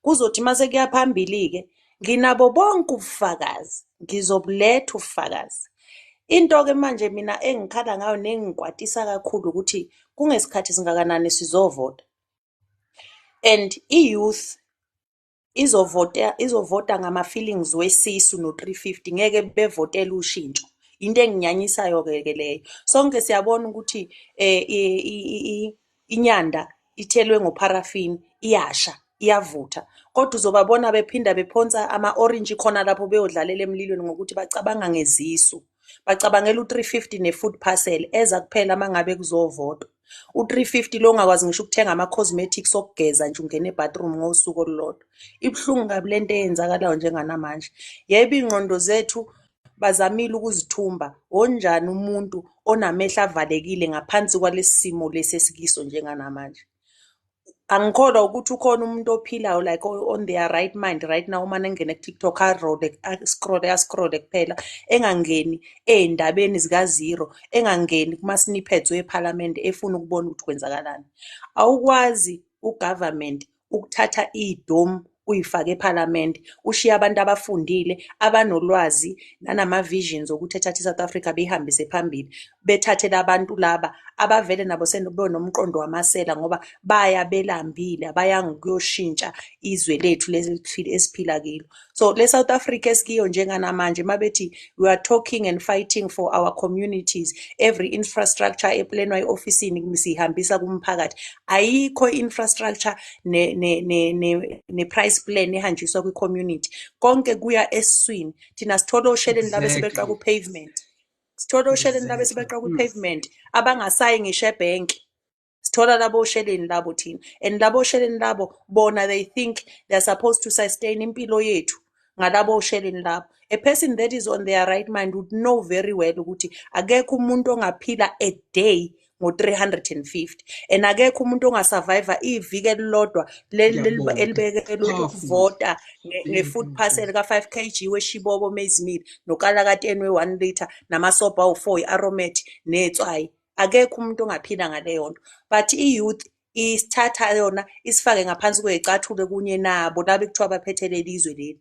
Kuzothi mase kuya phambili ke nginabo bonke ubufakazi ngizobuletha ubufakazi. Into ke manje mina engikhala ngayo nengikwatisa kakhulu ukuthi kungesikhathi singakanani sizovota and youth izovota ngama feelings wesisu no 350 ngeke bevotela ushintsho into enginyanyisayo ke leyo sonke siyabona ukuthi inyanda ithelwe ngoparafini iyasha iyavutha kodwa uzobabona bephinda bephonsa ama orange khona lapho beyodlalela emlilweni ngokuthi bacabanga ngezisu bacabangela u350 nefood parcel eza kuphela mangabe kuzovotwa u350 lo ungakwazi ngisho ukuthenga ama cosmetics okugeza nje ungena ebathroom ngosuku olulodwa ibhlungu kabi lento eyenzakalayo njenganamanje yebo ingqondo zethu bazamile ukuzithumba onjani umuntu onamehla avalekile ngaphansi kwalesimo lesikiso njenganamanje angikholwa ukuthi ukhona umuntu ophilayo like on their right mind right now uma nengene kuTikTok scroll kuphela engangeni endabeni zika Zero engangeni kuma snippets weParliament efuna ukubona ukuthi kwenzakalani awukwazi ugovernment ukuthatha idom uyifake eParliament ushiya abantu abafundile abanolwazi nanama visions ukuthi ethatha iSouth Africa behambise phambili bethathela abantu laba abavele nabo senonomqondo wamasela ngoba baya belambile abayanga kuyoshintsha izwe lethu lesiphila kilo so le South Africa esikiyo njenganamanje mabethi we are talking and fighting for our communities every infrastructure eplanwa eofisini sihambisa kumphakathi ayikho infrastructure ne price plan ehanjiswa kwi-community konke kuya eswini thina sithola osheleni laba sebeqa ku pavement sithola osheleni laba sebeqa ku pavement abangasayi ngisho ebank sithola labo osheleni labo thina and labo osheleni labo bona they think they are supposed to sustain impilo yethu ngalabo osheleni labo a person that is on their right mind would know very well ukuthi akekho umuntu ongaphila a day ngo350 and akekho umuntu ongasurvive iviki elilodwa elibekelwe ukuvota ngefood parcel ka5 kg weshibobo mezimili nokala ka10 we1 liter namasopa awu4 iaromat netswayi akekho umuntu ongaphila ngaleyo nto but iyouth isithatha yona isifake ngaphansi kwezicathulo kunye nabo laba ekuthiwa baphethelele izwe leli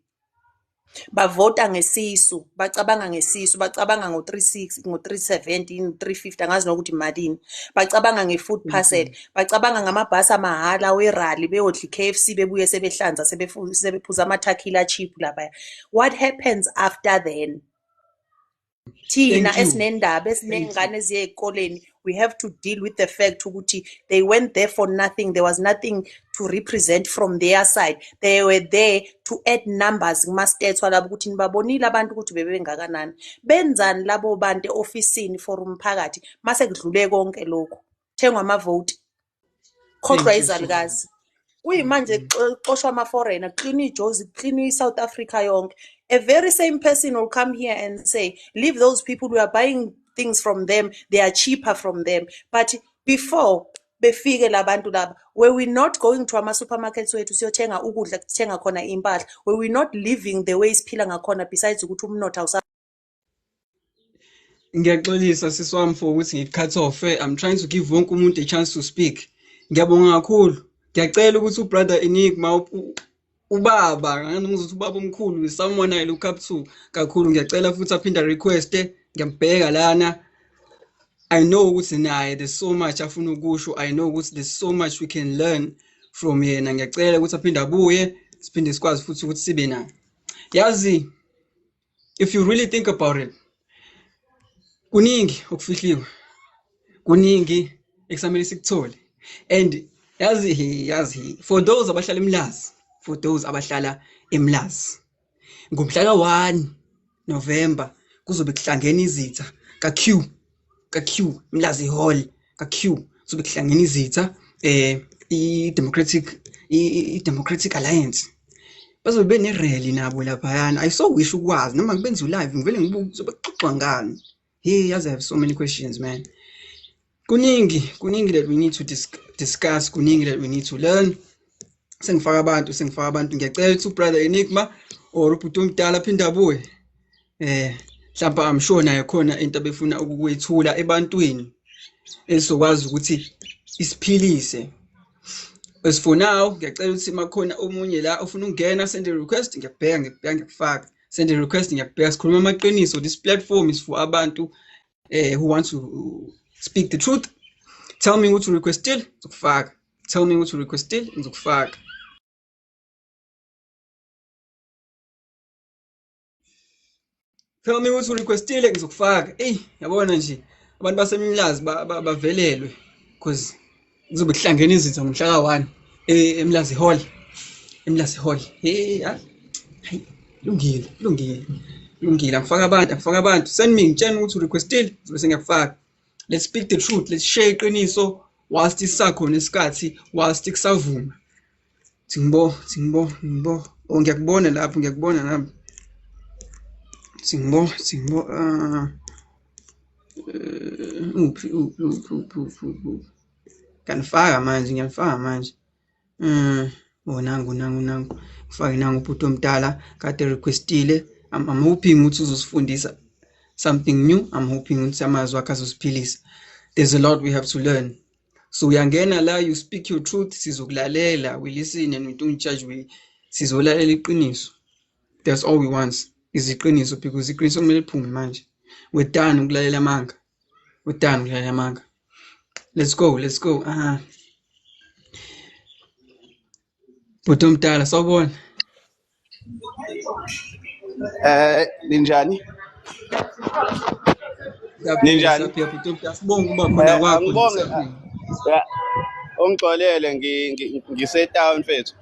bavota ngesisu bacabanga ngesisu bacabanga ngo36 ngo370 350 angazi nokuthi malini bacabanga ngefood parcel bacabanga ngamabhasi amahala werally beyodla iKFC bebuye sebehlanza sebephuza amathakila cheap lapha what happens after then thina esinendaba esinengane eziye ezikoleni we have to deal with the fact ukuthi they went there for nothing. There was nothing to represent from their side. They were there to add numbers kuma-stats walabo ukuthi nibabonile abantu ukuthi bebengakanani. Benzani labo bantu ofisini for umphakathi mase kudlule konke lokho. Thengwa amavote. Khohlwa Thank you so izalukazi. Kuyimanje xoshwa ama-foreigner, clean iJozi, clean iSouth Africa yonke. A very same person will come here and say, leave those people who are buying things from them, they are cheaper from them. But before befike labantu laba, were we not going to ama-supermarkets wethu siyothenga ukudla sithenga khona impahla? Were we not living the way siphila ngakhona besides ukuthi umnotho awusa Ngiyaxolisa siswami for ukuthi ngi-cut off. I'm trying to give wonke umuntu a chance to speak. Ngiyabonga kakhulu. Ngiyacela ukuthi ubrother Enigma ubaba ngizothi ubaba omkhulu is someone I look up to kakhulu. Ngiyacela futhi aphinda request ngiyambheka lana. I know ukuthi naye there's so much afuna ukusho. I know ukuthi there's so much we can learn from yena. Ngiyacela ukuthi aphinda abuye siphinde sikwazi futhi ukuthi sibe naye. Yazi, if you really think about it, kuningi okufihliwe, kuningi ekusamele sikuthole. And yazi for those abahlala eMlazi, ngomhla ka-1 November kuzobe kuhlangene izitha ka-Q Mlazi Hall ka-Q kuzobe kuhlangene izitha i-Democratic Alliance. Bazobe bene-rally nabo laphayana. I so wish ukwazi noma ngibenze live ngivele ngibuke zobe kuxoxwa ngani. Hey, I have so many questions, man. Kuningi that we need to discuss, kuningi that we need to learn. Sengifaka abantu ngiyacela ukuthi brother Enigma or ubhuti omdala phinda abuye. Mhlawumbe I'm sure naye khona into abefuna ukuyithula ebantwini esizokwazi ukuthi isiphilise. As for now, ngiyacela ukuthi makhona omunye la ofuna ukungena send a request ngiyakufaka. Send a request ngiyakubheka sikhuluma amaqiniso. This platform is for abantu who want to speak the truth. Tell me what to request still ngizokufaka. Tell me what to request still ngizokufaka. Tell me what to request still ngizokufaka. Yabona nje abantu baseMlazi bavelelwe because kuzobe kuhlangene izitha ngomhla ka-1 eMlazi Hall. Hayi lungile angifaka abantu send me ngitshela ukuthi request still bese ngiyakufaka. Let's speak the truth, let's share iqiniso whilst isakhona isikhathi, whilst kusavuma. Ngiyakubona lapho nami. Ngiyafaka manje. Nangu. Ngifake nangu ubhuti omdala kade requestile. I'm hoping ukuthi uzosifundisa something new. I'm hoping ukuthi amazwi akhe azosiphilisa. There's a lot we have to learn. So uyangena la, you speak your truth, sizokulalela, we listen and we don't judge, sizolalela iqiniso. That's all we want is iqiniso, because iqiniso kumele liphume manje. We're done ukulalela amanga. Let's go. Bhuti omdala sawubona. Ninjani? Siyaphila bhuti omdala, sibonga ukuba khona kwakho. Angibonge. Ungixolele ngise-town mfethu.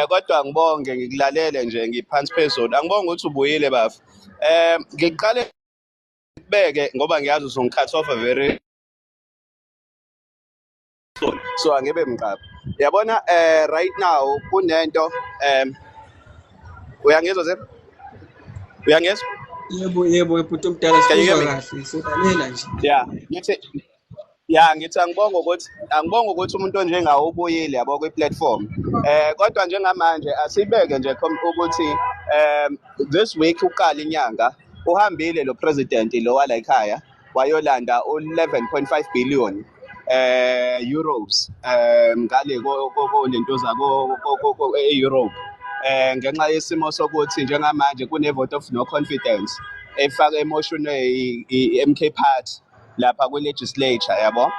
Kodwa ngibonge ngikulalele nje ngiphansi phezulu. Angibonge ukuthi ubuyile bafu. Ngiqale kubeke ngoba ngiyazi uzongi-cut off a very so angibe mqapha. Yabona right now kunento uyangizwa Zeb? Uyangizwa? Yebo bhuti omdala sikuzwa kahle, solalela nje. Ngithi angibonga ukuthi umuntu onjengawe ubuyile yabo kwi-platform. Kodwa njengamanje asibeke nje ukuthi this week uqala inyanga uhambile lo president lo wala ekhaya wayolanda u11.5 billion euros ngale lento zako e-Europe ngenxa yesimo sokuthi njengamanje kune vote of no confidence efaka emotion MK Party lapha kwi-legislature yabo.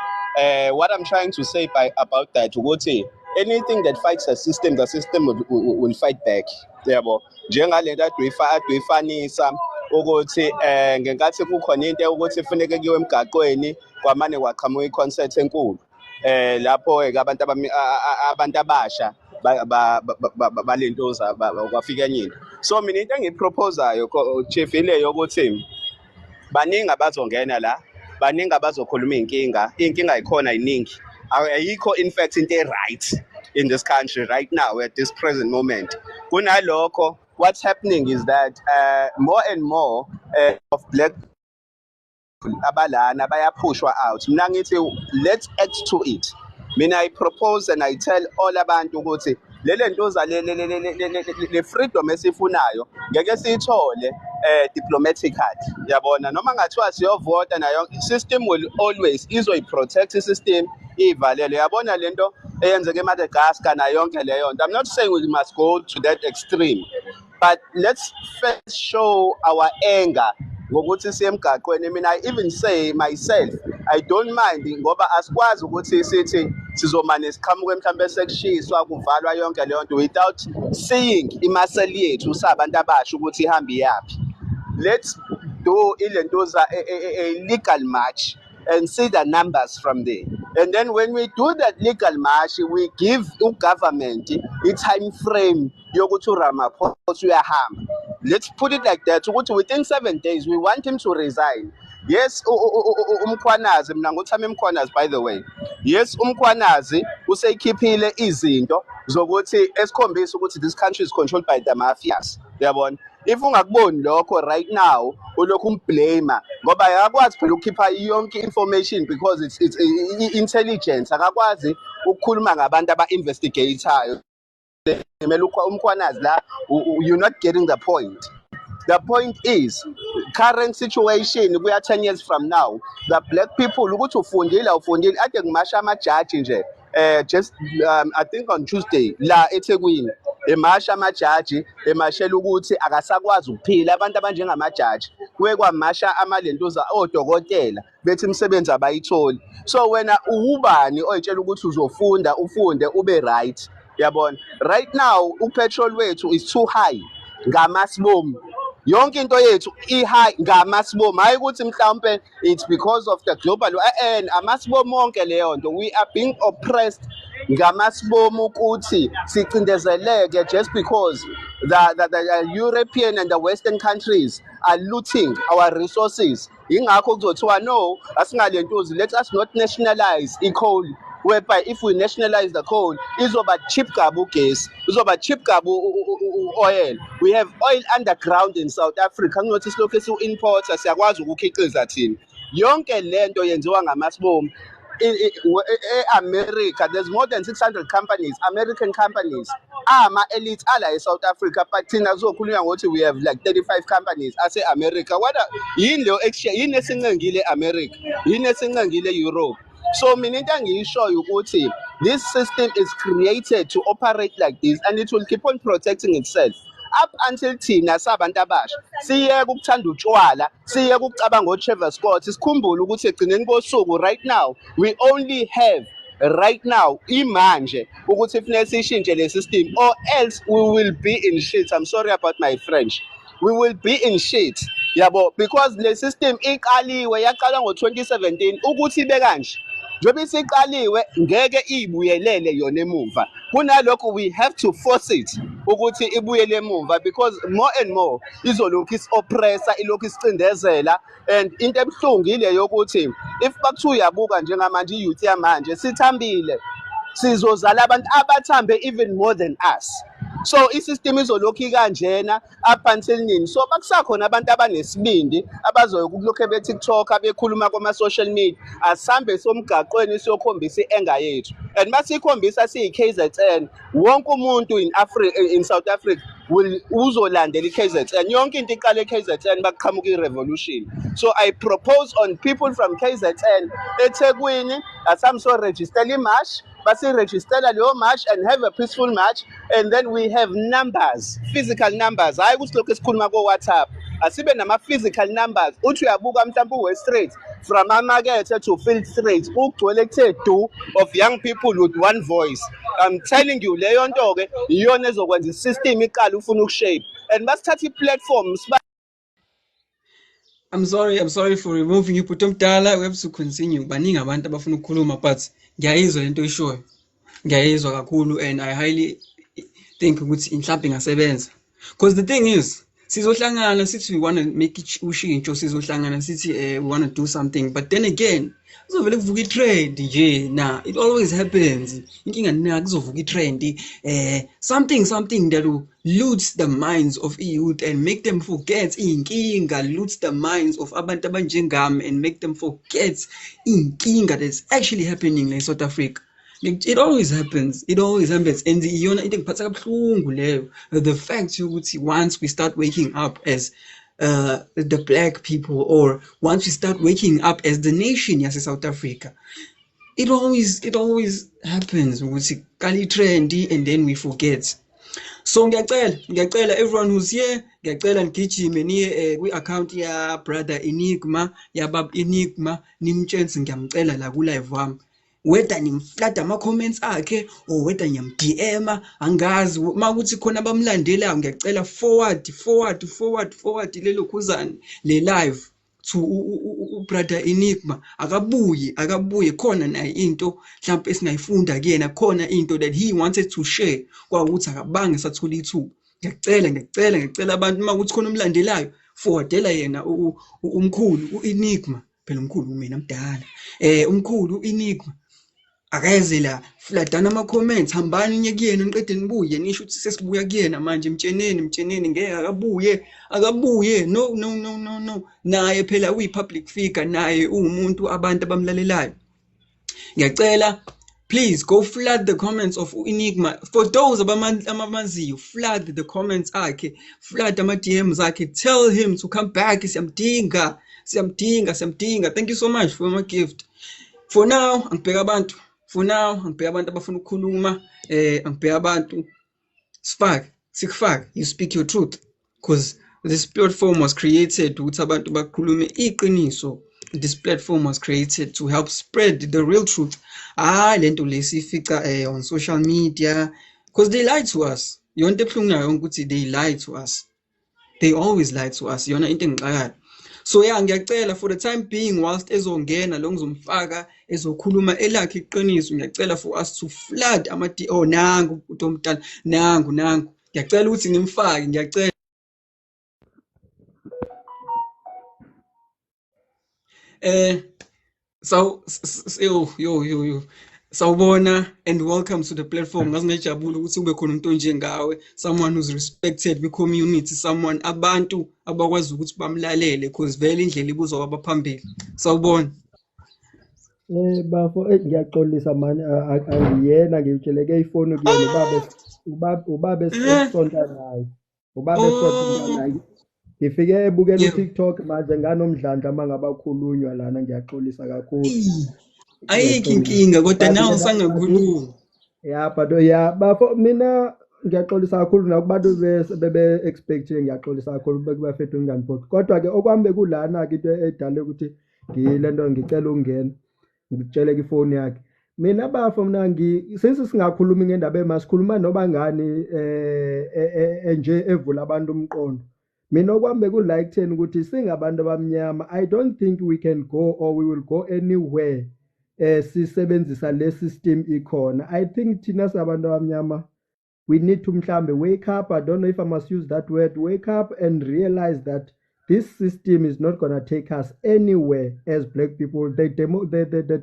What I'm trying to say about that ukuthi anything that fights the system will fight back yabo. Njengalento aduyifanisa ukuthi ngenkathi kukhona into ukuthi ifuneke kuyiwe emgaqweni kwamane kwaqhamuka i-concert enkulu lapho-ke abantu abasha balentuza kwafika enye into. So mina into engiyiprophosayo chief ile yokuthi baningi abazongena la, baningi abazokhuluma iy'nkinga ayikho iningi. Ayikho in fact into e-right in this country right now at this present moment. Kunalokho, what's happening is that more and more of black abalana bayaphushwa out. Mina ngithi let's act to it. Mina I propose and I tell all abantu ukuthi lele ntoza le freedom esifunayo ngeke siyithole diplomatically, yabona, noma ngathiwa siyovota nayo system will always izoyiprotect i-system ivalele, yabona lento eyenzeke eMadagascar na yonke leyo nto. I'm not saying we must go to that extreme, but let's first show our anger ngokuthi siye emgaqweni. I mean, I even say myself, I don't mind ngoba asikwazi ukuthi sithi sizomane siqhamuke mhlawumbe sekushiswa kuvalwa yonke leyo nto without seeing imaseli yethu sabantu abasha ukuthi ihambe yaphi. Let's do a legal march and see the numbers from there. And then when we do that legal march, we give the government a time frame yokuthi Ramaphosa uyahamba. Let's put it like that. Within 7 days, we want him to resign. Yes, uMkhwanazi, mina ngothami uMkhwanazi, by the way. Yes, uMkhwanazi useyikhiphile izinto zokuthi esikhombisa ukuthi this country is controlled by the mafias. Yabona? If ungakuboni lokho right now, ulokhu umblame ngoba akakwazi phela ukukhipha yonke information because it's intelligence. Akakwazi ukukhuluma ngabantu aba-investigateayo. You're not getting the point. The point is, current situation, we are 10 years from now, the black people, ukuthi ufundile, ade ngimasha amajaji nje, just, I think on Tuesday, la eThekwini, emasha amajaji, emashela ukuthi akasakwazi ukuphila, abantu abanjengamajaji, kuye kwamasha amalentuza odokotela, bethi imisebenzi abayitholi. So wena ubani oyitshela ukuthi uzofunda, ufunde, ube right. Yabona, right now upetrol wethu is too high ngamasibom. Yonke into yethu i-high ngamasibom. Hayi ukuthi mhlawumbe it's because of the global amasibom onke leyo nto. We are being oppressed ngamasibom ukuthi sicindezeleke just because the European and the Western countries are looting our resources. Ingakho kuzothiwa no, asingalentuzi, let us not nationalize i-coal. Whereby if we nationalize the coal, izoba cheap kabu gas, izoba cheap kabu oil. We have oil underground in South Africa. Nginothi silokhu siu-importa siyakwazi ukukhiqiza thina. Yonke lento yenziwa ngamasibom. E-America, there's more than 600 companies, American companies. Elite ala South Africa, but thina zokhulunywa ngokuthi we have like 35 companies ase America. What yini leyo exchange? Yini esingangile America? Yini esingangile Europe? So mina into engiyishoyo ukuthi this system is created to operate like this and it will keep on protecting itself up until thina sabantu abasha siyeke ukuthanda utshwala, siyeke ukucabanga ngo-Trevor Scott, sikhumbule ukuthi egcineni kosuku right now we only have right now imanje ukuthi kufanele sishintshe le system or else we will be in shit. I'm sorry about my French. We will be in shit, yabo, because the system iqaliwe yaqala ngo-2017 ukuthi ibe kanje. Njobe isiqaliwe ngeke ibuyelele yona emuva. Kunalokho we have to force it ukuthi ibuyele emuva because more and more izolokhu is-oppressa, ilokhu isicindezela, and into ebuhlungu ile yokuthi if bakuthiwa uyabuka njengamanje i-youth yamanje sithambile, sizozala abantu abathambe even more than us. So i-system izolokhu ikanjena up until nini. So bakusakhona abantu abanesibindi abazoyokulokhu be-TikTok bekhuluma kuma-social media, asihambe somgaqweni siyokhombisa i-anger yethu. And masikhombisa siyi-KZN, wonke umuntu in South Africa uzolandela i-KZN. Yonke into iqala e-KZN bakuqhamuka i-revolution. So I propose on people from KZN eThekwini asihambe so-register i-march, basi-registela leyo march and have a peaceful march, and then we have numbers, physical numbers. Hayi ukuthi lokho esikhuluma ko-WhatsApp, asibe nama-physical numbers. Uthi uyabuka mhlawumbe uWest Street from Amakethe to Field Street ukugcwele kuthe du of young people with one voice. I'm telling you, leyo nto-ke iyona ezokwenza i-system iqala ufuna ukushape, and basithatha i-platforms I'm sorry for removing you Bhuti omdala. We have to continue. Baningi abantu abafuna ukukhuluma but ngiyayizwa lento oyishoyo. Ngiyayizwa kakhulu and I highly think ukuthi mhlawumbe ingasebenza. Because the thing is, sizohlangana sithi we want to make ushintsho, sizohlangana sithi we want to do something, but then again kuzovele kuvuka i-trend nje na it always happens. Inkinga nina kuzovuka i-trend something that will loot the minds of youth and make them forget inkinga, loot the minds of abantu abanjengami and make them forget inkinga that's actually happening in South Africa. It always happens and iyona into engiphatha kabuhlungu leyo, the fact ukuthi once we start waking up as the black people, or once we start waking up as the nation yase South Africa, it always happens ukuthi kali trendy and then we forget. So ngiyacela everyone who's here, ngiyacela ngigijime niye kwi-account ya brother Enigma, yabab Enigma, nimtshentse ngiyamcela la ku live wami, whether nimflada ama-comments akhe or whether ngiyam-DM angazi, makuthi khona abamlandelayo ngiyacela forward lelo khuzane le live to brother Enigma, akabuye khona naye into mhlawumbe esingayifunda kuyena, khona into that he wanted to share kwawukuthi akabange sathola ithuba. Ngiyacela abantu makuthi khona umlandelayo forwardela yena umkhulu uEnigma, phela umkhulu mina mdala, umkhulu uEnigma akayeze la fladana ama-comments, hambani nye kuyena niqede nibuye nisho ukuthi sesibuya kuyena manje, mtsheneni ngeke akabuye no naye phela uyi-public figure, naye uwumuntu abantu abamlalelayo. Ngiyacela please go flood the comments of Enigma. For those abamaziyo, flood the comments akhe, flood ama-DMs akhe, tell him to come back. Siyamdinga. Thank you so much for my gift. For now angibheka abantu abafuna ukukhuluma, angibheka abantu sikufake, you speak your truth, because this platform was created ukuthi abantu bakhulume iqiniso. This platform was created to help spread the real truth. Lento lesifica on social media, because they lie to us. Yonke ebuhlungu nayo ukuthi they lie to us. They always lie to us. Yona into engixakayo. So ngiyacela for the time being, whilst ezongena lo ngizomfaka ezokhuluma elakhe iqiniso, ngiyacela for us to flood nangu umuntu omdala, nangu ngiyacela ukuthi nimfake, ngiyacela. So yo sawubona and welcome to the platform. Ngazingejabula ukuthi kube khona umuntu onjengawe, someone who's respected kwi community, someone abantu abakwazi ukuthi bamlalele, because vele indlela ibuzwa kwabaphambili. Sawubona. Bafo ngiyaxolisa mani, angiyena ngiyitsheleke ifoni kuyena ubaba esonta naye. Ubaba esonta naye. Ngifike ebukela uTikTok manje nganomdlandla mangabakhulunywa lana, ngiyaxolisa kakhulu. Ayikho inkinga kodwa nawe usangakhuluma. Bafo mina ngiyaxolisa kakhulu nakubantu bebe expecting, ngiyaxolisa kakhulu bekubafethu nganiphoqa. Kodwa ke okwambe kulana ke into edale ukuthi ngilento ngicela ungena ngitshele ke ifoni yakhe. Mina bafo mina since singakhuluma ngendaba emasikhuluma noba ngani nje evula abantu umqondo. Mina okwambe ku-like 10 ukuthi singabantu abamnyama, I don't think we can go or we will go anywhere sisebenzisa le system ikhona. I think thina sabantu abamnyama we need to mhlambe wake up, I don't know if I must use that word, wake up and realize that this system is not going to take us anywhere as black people. The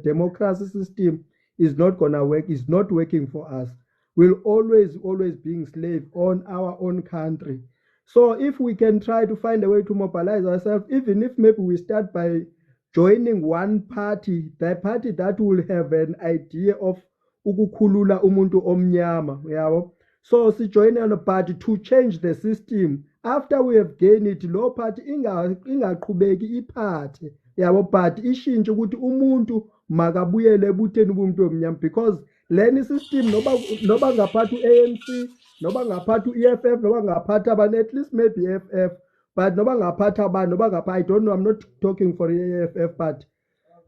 democracy system is not going to work, is not working for us. We'll always being slave on our own country. So if we can try to find a way to mobilize ourselves, even if maybe we start by joining one party, the party that will have an idea of ukukhulula umuntu omnyama, yabo. So si join on a party to change the system. After we have gained it, lo party ingaqhubeki iphathe, yabo, but ishintshe ukuthi umuntu makabuyele ebutheni bomuntu omnyama, because leni system noba ngaphatha uANC, noba ngaphatha uEFF, noba ngaphatha abantu, at least maybe EFF, but noba ngaphatha abantu, noba ngaphatha, I don't know, I'm not talking for EFF, but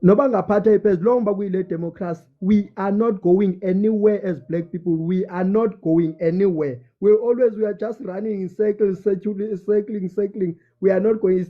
noba ngaphatha iphezulu longoba kuyile democracy, we are not going anywhere as black people. We are not going anywhere. We are just running in circles, circling. We are not going.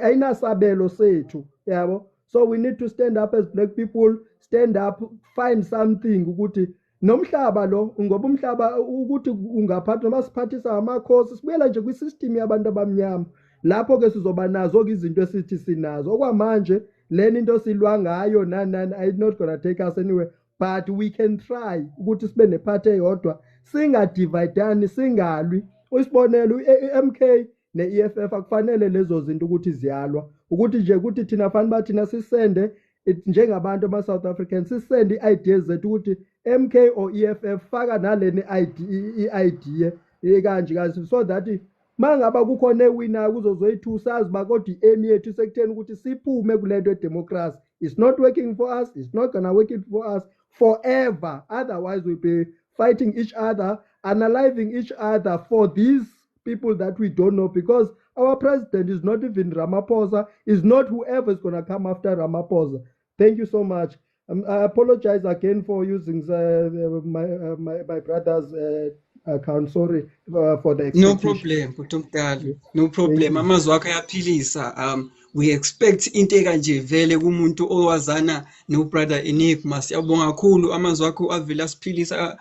Ayinasabelo sethu, yabo. So we need to stand up as black people. Stand up, find something ukuthi nomhlaba lo ngoba umhlaba ukuthi ungaphathwa noma siphathisa amakhosi sibuyela nje kwisystem yabantu abamnyama. Lapho ke sizoba nazo ke izinto esithi sinazo okwamanje leni into silwa ngayo I'm not gonna take us anywhere, but we can try ukuthi sibe nephathi eyodwa singadividani singalwi. Usibonelo iMK neEFF akufanele lezo zinto ukuthi ziyalwa ukuthi nje ukuthi thina fanele bathi thina sisende njengabantu ama South Africans sisende ideas zethu ukuthi MK or EFF faka naleni idea kanje so that mangaba kukhona ewina kuzozoyi2 sazi bakodwa iaim yethu sekutheni ukuthi siphume kulento democracy. It's not working for us, it's not gonna work it for us forever, otherwise we'll be fighting each other, analyzing each other for these people that we don't know, because our president is not even Ramaphosa, is not whoever is gonna come after Ramaphosa. Thank you so much. I apologize again for using my brother's account. Sorry for the No expectation. problem, Kutumkali. No problem. Amazwi akho ayaphilisa. We expect into kanje vele kumuntu owazana no brother Enigma. Siyabonga kakhulu amazwi akho avela asiphilisa.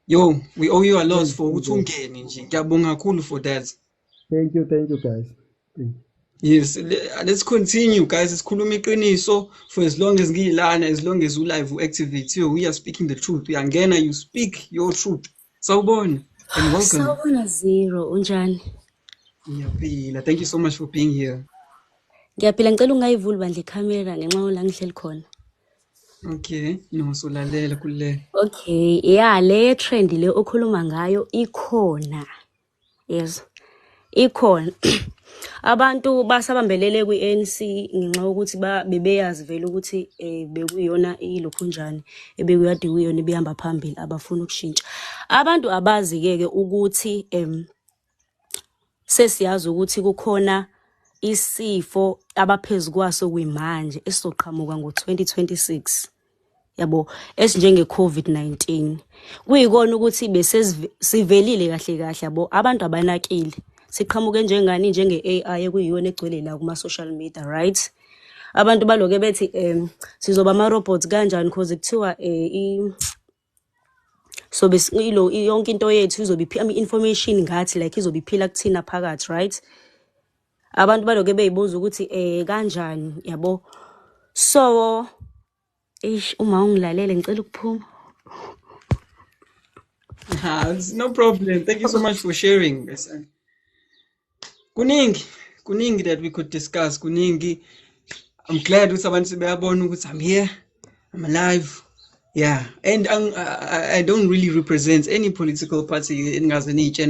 Yo, we owe you a lot for ukuthi ungene nje. Ngiyabonga kakhulu for that. Thank you guys. Thank you. Yes, let's continue, guys. Sikhuluma iqiniso for as long as ngiyilana, as long as ulive uactivate. We are speaking the truth. Uyangena, you speak your truth. Sawubona and welcome. Sawubona Zero, unjani? Ngiyaphila. Thank you so much for being here. Ngiyaphila ngicela ungayivuli bandle camera ngenxa yola ngihleli khona. Okay, no solalela kule. Okay, yeah, le trend le okhuluma ngayo ikhona. Yes. Ikhona. Abantu basabambelele kwi-ANC ngenxa ukuthi bebeyazi vele ukuthi bekuyona ilokhu njani ebekuyade kuyona ibihamba phambili abafuna ukushintsha. Abantu abazi ke ukuthi sesiyazi ukuthi kukhona isifo abaphezulu kwaso kwimanje esizoqhamuka ngo-2026. Yabo esinjenge COVID-19. Kuyikona ukuthi besesivelile kahle yabo abantu abanakile. Siqhamuke njengani njenge-AI ekuyiyona egcwele la kuma social media, right? Abantu baloke bethi sizoba ama robots kanjani because kuthiwa so besilo yonke into yethu izobe information ngathi like izobe iphila kuthina phakathi, right? Abantu baloke beyibuza ukuthi kanjani yabo. So uma ungilalele ngicela ukuphuma. No problem. Thank you so much for sharing. Kuningi that we could discuss. Kuningi. I'm glad with abantu sebeyabona ukuthi I'm here. I'm alive. Yeah. And I don't really represent any political party engazanitshe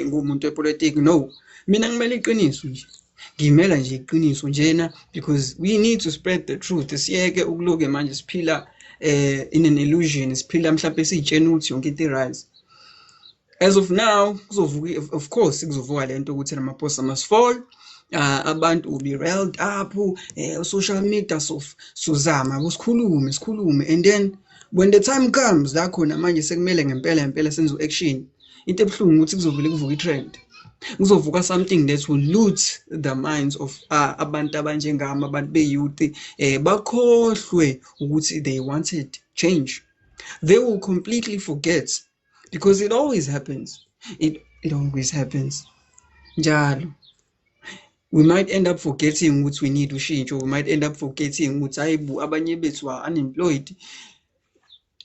ngumuntu wepolitics. No. Mina ngimele iqiniso nje. Ngimela nje iqiniso njena because we need to spread the truth. Siyeke ukuloke manje siphila in an illusion. Siphila mhlawumbe siyitshena ukuthi yonke into right. As of now, of course, kuzovuka lento ukuthi Ramaphosa must fall. Abantu will be railed up, social media sozama sikhulume, and then when the time comes la khona manje sekumele ngempela senze action. Into ebuhlungu ukuthi kuzovele kuvuka itrend. Kuzovuka something that will loot the minds of abantu abanjengami abantu beyouth bakhohlwe ukuthi they wanted change. They will completely forget. Because it always happens. It always happens. Njalo. We might end up forgetting what we need to change, or we might end up forgetting what abanye bethu are unemployed.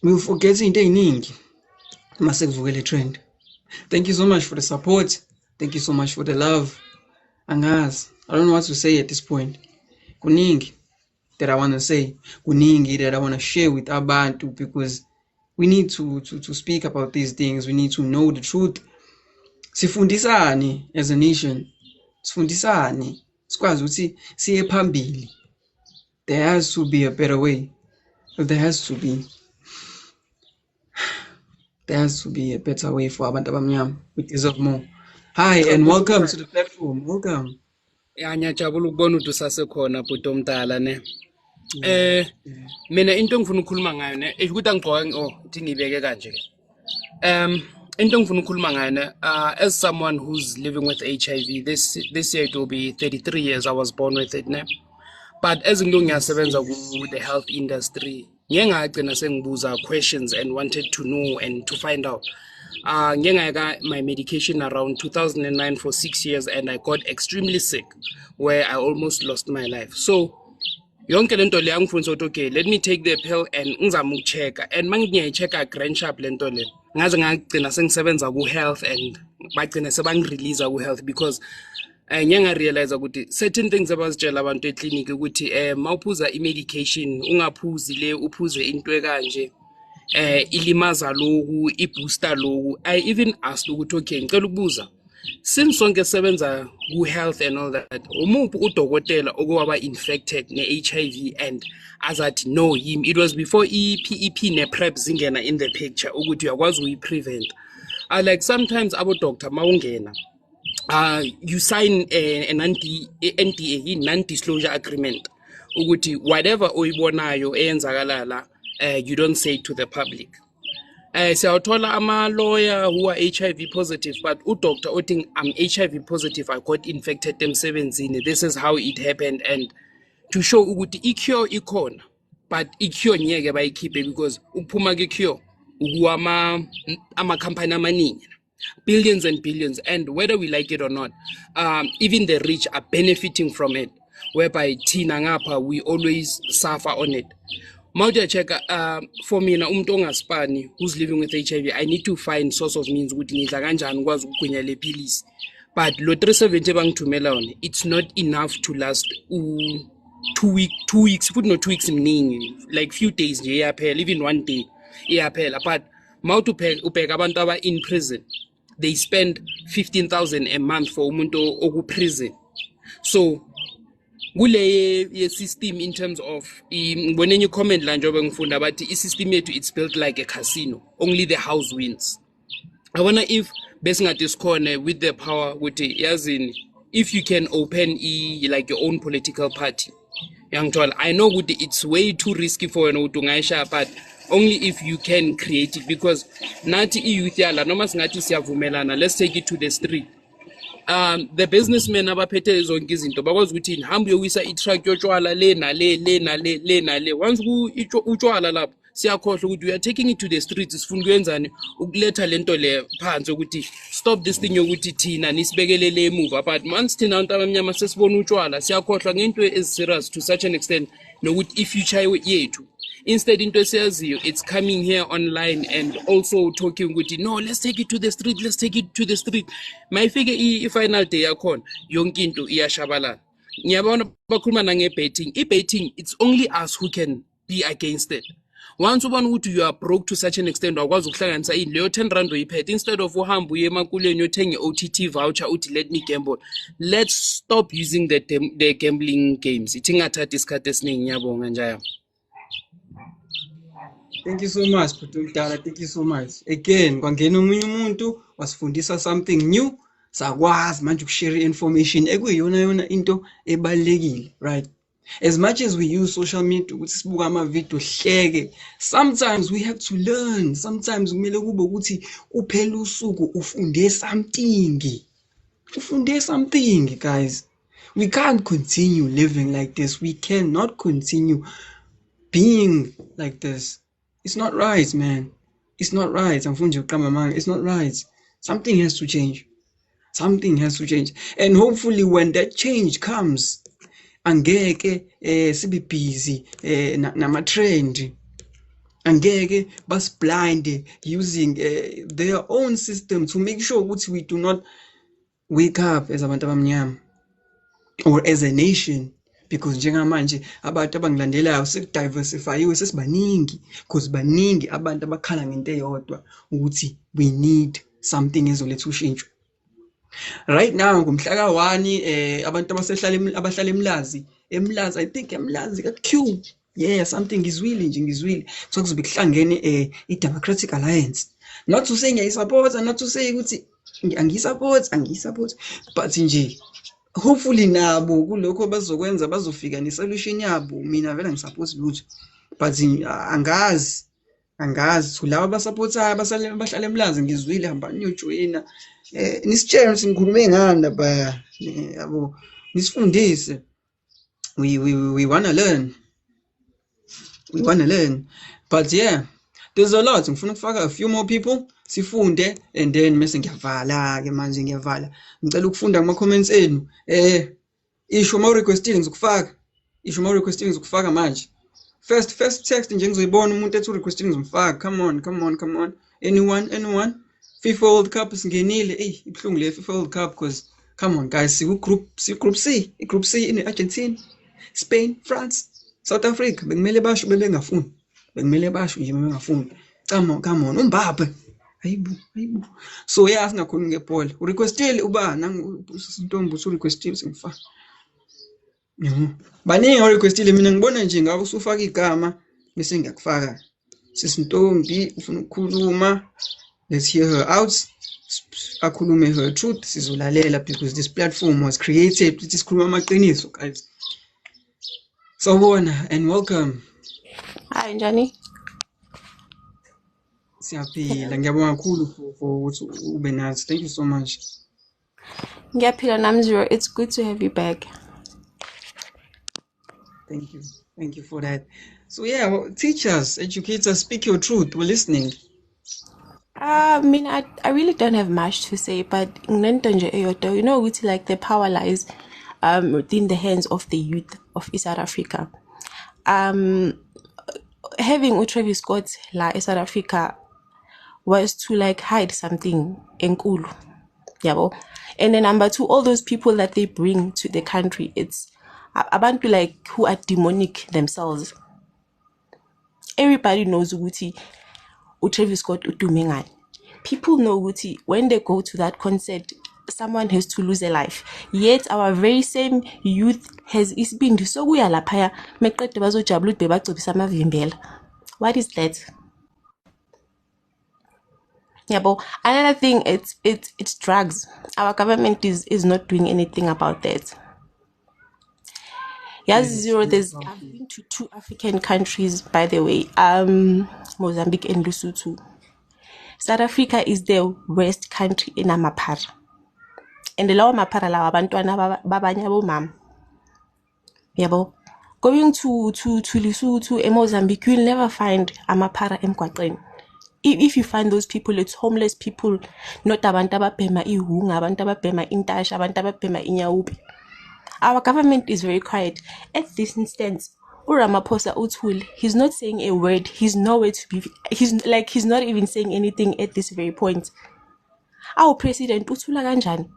We'll forget into eningi. Mase kuvukele trend. Thank you so much for the support. Thank you so much for the love. Angazi, I don't know what to say at this point. Kuningi that I want to say. Kuningi that I want to share with abantu because we need to speak about these things. We need to know the truth. Sifundisani as a nation. Sifundisani. Sikwazi ukuthi siye phambili. There has to be a better way. There has to be a better way for abantu abamnyama. We deserve more. Hi and welcome to the platform. Welcome. ngiyajabula ukubona ukuthi usasekhona bhuti omdala ne. Mina into engifuna ukukhuluma ngayo ne ukuthi angigqoke ukuthi ngibeke kanje. Into engifuna ukukhuluma ngayo ne as someone who's living with HIV, this year it will be 33 years I was born with it ne. But as ngiyasebenza with the health industry, ngiyengagcina sengibuza questions and wanted to know and to find out. I got my medication around 2009 for 6 years and I got extremely sick where I almost lost my life. So yonke lento le angifundisa ukuthi okay, let me take the pill and ngizama ukuchecka and mangiyayichecka grand sharp lento le ngaze ngagcina sengisebenza ku health and bagcina sebangirelease ku health because nyenga realize ukuthi certain things abazitshela abantu eclinic ukuthi mawuphuza i-medication ungaphuzi le uphuze into ekanje ilimaza loku ibooster loku. I even asked ukuthi okay ngicela ukubuza since sonke sebenza ku health and all that umuphi udokotela okwaba infected ne HIV and azathi no him it was before PEP ne PrEP zingena in the picture ukuthi uyakwazi uyi-prevent. Like sometimes abo doctor mawungena you sign a NDA, non-disclosure agreement ukuthi whatever oyibonayo eyenzakala you don't say it to the public. Siyawathola ama-lawyer who are HIV positive but udoctor othi I'm HIV positive, I got infected emsebenzini, this is how it happened, and to show ukuthi i-cure ikhona but i-cure ngeke bayikhiphe because ukuphuma ke-cure ama-company amaningi, billions and billions, and whether we like it or not, even the rich are benefiting from it, whereby thina ngapha we always suffer on it. Mawuja checka for mina umuntu ongaspani who's living with HIV, I need to find source of means ukuthi ngidla kanjani ukwazi ukugwinya le pills. But lo 370 bangithumela wona, it's not enough to last 2 weeks, futhi no 2 weeks mningi, like few days nje iyaphela, even 1 day iyaphela. But mawuthi ubheka abantu aba in prison, they spend 15,000 a month for umuntu oku prison. So kule system in terms of ngibone you comment la njobe ngifunda bathi i-system yethu it's built like a casino, only the house wins. I wonder if besingathi sikhona with the power ukuthi yazini if you can open like your own political party yangithola. I know ukuthi it's way too risky for wena ukuthi ungayisha, but only if you can create it, because nathi i-youth yala noma singathi siyavumelana, let's take it to the street. The businessmen abaphethe zonke izinto bakwazi ukuthi nihambe uyowisa i-truck yotshwala le na le once utshwala lapho siyakhohlwa ukuthi we are taking it to the streets, sifuna ukuyenzani ukuletha lento le phansi ukuthi stop this thing yokuthi thina nisibekele emuva. But once thina abantu abamnyama sesibona utshwala siyakhohlwa ngento ezi-serious to such an extent nokuthi i-future yethu. Instead into esiyaziyo it's coming here online and also talking ukuthi no, let's take it to the street, let's take it to the street. Mayifike i-final day yakhona yonke into iyashabalala. Ngiyabona bakhuluma nange-betting. I-betting, it's only us who can be against it. Once ubona ukuthi you are broke to such an extent wakwazi ukuhlanganisa leyo 10 rand oyiphethe, instead of uhambe uye emakuleni uyothenge OTT voucher uthi let me gamble, let's stop using the gambling games. Ithi ngathatha isikhathi esiningi. Ngiyabonga njaya. Thank you so much, Putudala. Thank you so much. Again, kwangena omunye umuntu wasifundisa something new. Sakwazi manje ukushare information ekuyiyona into ebalekile, right? As much as we use social media ukuthi sibuka ama video hleke, sometimes we have to learn. Sometimes kumele kube ukuthi uphela usuku ufunde something. Ufunde something, guys. We can't continue living like this. We cannot continue being like this. It's not right, man. It's not right. It's not right. Something has to change. Something has to change. And hopefully when that change comes, angeke sibe busy nama trend. Angeke bas blind using their own system to make sure that we do not wake up as abantu abamnyama or as a nation. Because njengamanje abantu abangilandelayo sekudiversifyiwe sesibaningi, because baningi abantu abakhala ngento eyodwa ukuthi we need something ezoletha ushintsho. Right now ngomhla ka-1 abantu abahlala eMlazi, I think eMlazi ka-Q, yeah, something ngizwile so kuzobe kuhlangene i-Democratic Alliance. Not to say ngiyayisupport, not to say ukuthi angiyisupport, but nje hopefully nabo kulokho bazokwenza bazofika nesolution yabo. Mina vele ngisupport lutho, but angazi laba abasupportayo bahlala emlazi ngizwile hamba niyojoyina nisitshele ukuthi ngikhulume ngani lapha yabo, nisifundise. We wanna learn. But yeah, there's a lot. Ngifuna ukufaka a few more people sifunde, and then mase ngiyavala ke manje ngiyavala. Ngicela ukufunda kuma comments enu. Isho ma requesting ngizokufaka manje. First text nje ngizoyibona umuntu ethi requesting ngizomfaka. Come on. Anyone? FIFA World Cup singenile. Ibhlungu le FIFA World Cup because come on guys, group C. Group C in Argentina, Spain, France, South Africa. Bekumele basho bebengafuni. Come on. Umbabe. Hayibo. So yeah, singakhona ngebhola. Urequestile uba nangu Ntombi urequestile singifaka. Baningi orequestile, mina ngibona nje ngabe usufaka igama bese ngiyakufaka. Sisintombi ufuna ukukhuluma. Let's hear her out. Akhulume her truth, sizolalela, because this platform was created to sikhuluma amaqiniso guys. Sawubona and welcome. Hi Njani. Siyaphila, ngiyabonga kakhulu for ukuthi ube nathi. Thank you so much. Ngiyaphila nami Zero. It's good to have you back. Thank you for that. So yeah, teach us, educate us, speak your truth. We're listening. I mean, I really don't have much to say, but you know, it's like the power lies within the hands of the youth of South Africa. Having Travis Scott in South Africa was to like hide something enkulu, yabo. And then number two, all those people that they bring to the country, it's abantu like who are demonic themselves. Everybody knows Uguti Travis Scott udume. People know Uguti when they go to that concert, someone has to lose a life. Yet our very same youth is being so we are lapaya meqede bazojabula bebagcobisa amavimbela. What is that? Yeah, but another thing, it's drugs. Our government is not doing anything about that. Yes, Zero. I've been to 2 African countries, by the way. Mozambique and Lesotho. South Africa is the worst country in Amapara. And the law Amapara la abantwana babanya mama. Yabo. Going to Lesotho and Mozambique, you'll never find Amapara emgwaqeni. If you find those people, it's homeless people, not abantu ababhema ihunga, abantu ababhema intasha, abantu ababhema inyawubi. Our government is very quiet. At this instance, uRamaphosa Uthuli, he's not saying a word. He's nowhere to be. He's not even saying anything at this very point. Our president Uthula kanjani?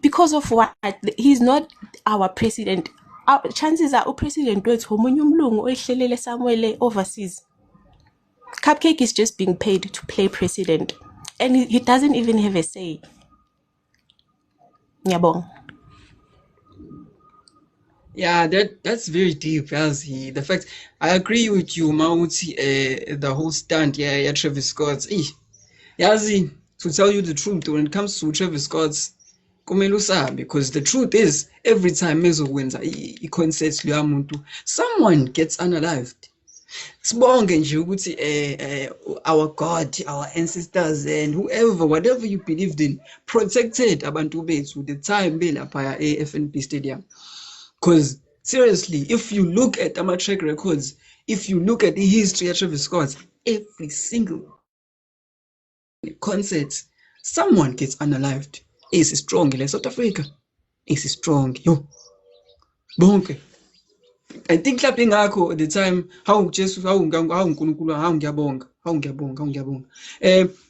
Because of what? He's not our president. Our chances are president wethu omunye umlungu oyihlelele somewhere overseas. Cupcake is just being paid to play president, and he doesn't even have a say. Nyabong. Yeah, that's very deep, Yazi. The fact, I agree with you, Mauti, the whole stand, yeah, Travis Scott. Yazi, to tell you the truth, when it comes to Travis Scott's, because the truth is, every time Mezo wins a concert, someone gets unalived. Sibonge nje ukuthi our God, our ancestors, and whoever, whatever you believed in, protected abantu bethu the time belapha FNB Stadium. Because seriously, if you look at our track records, if you look at the history of Travis Scott, every single concert, someone gets unalived. Is strong in South Africa. Is strong. Yo. Bonke. I think clapping ngakho at the time how ngiyabonga.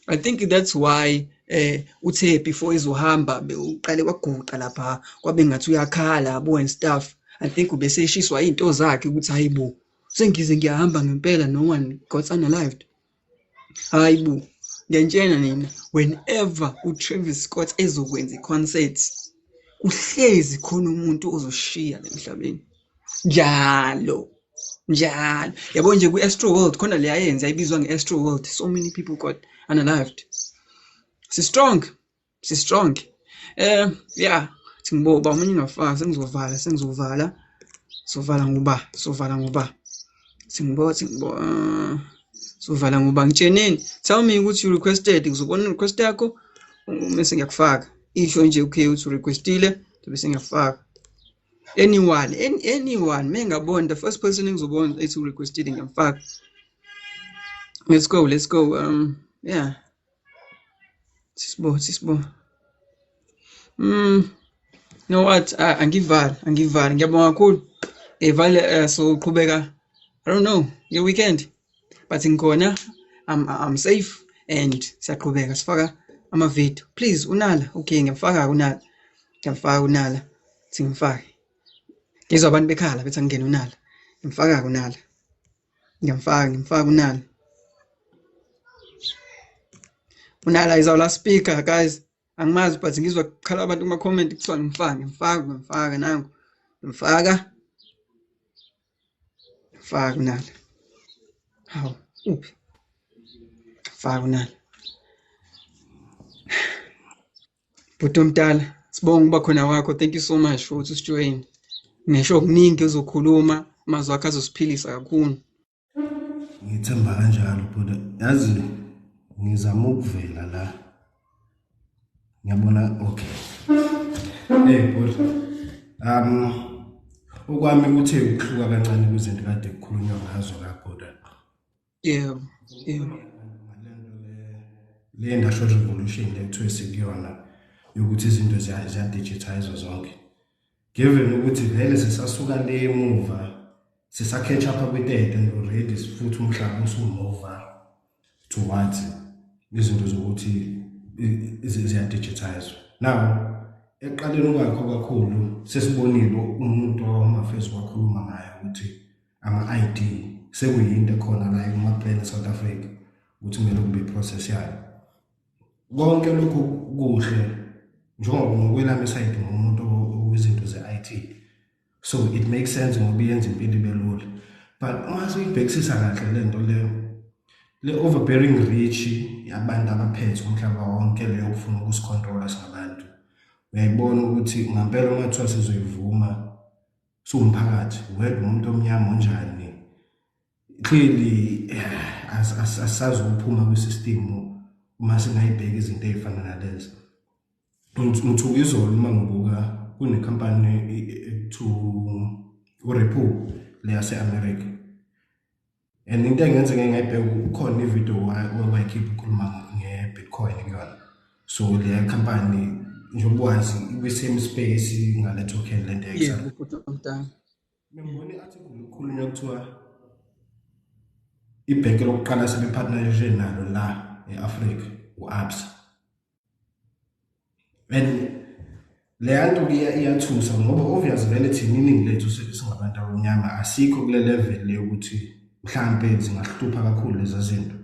I think that's why uthe before izohamba uqale kwaguqa lapha kwabe ngathi uyakhala yabo and stuff. I think ubeseshiswa into zakhe ukuthi hayibo sengize ngiyahamba ngempela, no one got unalived. Hayibo ngiyantshela nina, whenever uTravis Scott ezokwenza iconcert uhlezi khona umuntu ozoshiya emhlabeni. Njalo yabo nje ku-Astro World khona le ayenza ibizwa nge-Astro World, so many people got unalived. She's strong. Yeah, Tingoba omunye ngafaka sengizovala ngoba Singbo sovala ngoba ngitsheneni. Tell me ukuthi you requested, ngizobona request yakho bese ngiyakufaka. Isho nje okay uthi requestile bese ngiyakufaka. Anyone mengabona the first person engizobona ethi requested ngiyamfaka. Let's go. Yeah. Sisbo. You know what? Angivala. Ngiyabonga kakhulu. Vale so qhubeka. I don't know, your weekend. But ngikhona, I'm safe and siyaqhubeka sifaka ama-video. Please unala. Okay, ngiyamfaka unala. Ngimfake. Ngizwa abantu bekhala bethi angene unala. Ngimfaka unala. Ngimfaka unala. Unala is our last speaker, guys. Angimazi but ngizwa kukhala abantu kuma-comment kuthiwa ngimfaka nangu. Ngimfaka unala. Hawu, uphi? Faka unala. Bhuti omdala, sibonga ukuba khona wakho. Thank you so much for usijoin. Ngisho okuningi uzokhuluma, amazwi akho azosiphilisa kakhulu. Ngithemba kanjalo bhuti. Yazi ngizama ukuvela la. Ngiyabona okay. Bhuti. Ukwami kuthe ukuhluka kancane kwizinto kade kukhulunywa ngazo kaBhuda. Yeah. Le industrial revolution lethu esikuyona yokuthi izinto ziyadigitize zonke. Given ukuthi vele sisasuka le emuva, sisa catch up with that and already futhi umhlaba usumova towards izinto zokuthi ziyadigitize. Now eqaleni kwakho kakhulu sesibonile umuntu owamafesi wakhuluma ngayo ukuthi ama-ID sekuyinto khona la kuma-plan eSouth Africa ukuthi kumele kube process yayo. Konke lokhu kuhle njengoba ngokwelami isayidi ngomuntu owezinto ze-IT, so it makes sense ngoba yenza impilo ibe lula. But uma siyibhekisisa kahle le nto le overbearing rich yabantu abaphethe umhlaba wonke leyo kufuna ukusicontrola singabantu, uyayibona ukuthi ngampela uma kuthiwa sizoyivuma siwumphakathi wedwa umuntu omnyama onjani, clearly asazi ukuphuma kwisystem uma singayibheka izinto ezifana nalezi. Ngithuka izolo uma ngibuka kunekhampani to uRepo le yase-America, and into engenze ngeke ngayibheka ukhona ivideo wayikhipha ukhuluma nge-Bitcoin kuyona. So le company njengoba wazi kwi-same space ngale token lento Yeah, uPhuti omdala. Ngibona i-article ekhulunywa kuthiwa ibhenki lokuqala sebepartnership nalo la e-Africa u-Absa. And le nto iyathusa ngoba obvious vele thina iningi lethu singabantu abamnyama asikho kule level le ukuthi mhlambe zingahlupha kakhulu lezi zinto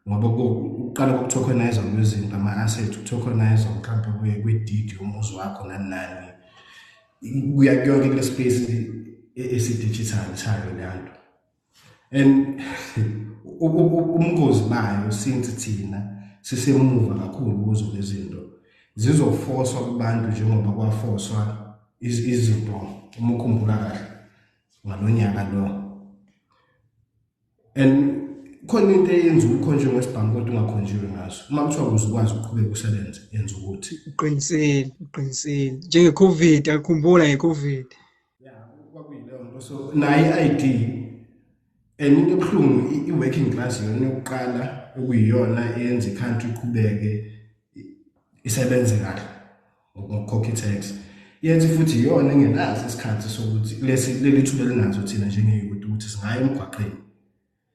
ngoba uqala ukutokenize kwezinto ama-asset, utokenize mhlambe kwe-deed yomuzi wakho nani kuya kuyonke kule space esi-digital sayo le nto. And ubungozi bayo since thina sisemuva kakhulu kuzo lezi zinto zizoforcwa kubantu njengoba kwaforcwa izinto uma ukhumbula kahle ngalonyaka lo. And khona into eyenza ukukhonjwe ngesibhamu kodwa ungakhonjiwe ngaso. Uma kuthiwa uzokwazi ukuqhubeka usebenze yenza ukuthi uqinisile njenge-COVID, akukhumbula nge-COVID. kwakuyileyo nto. So nayo i-ID and into ebuhlungu i-working class yona yokuqala okuyiyona eyenza i-country iqhubeke isebenze kahle ngokukhokha i-tax, yenza futhi iyona engenazo isikhathi sokuthi leli thuba linazo thina njengeyuthi ukuthi singaye emgwaqeni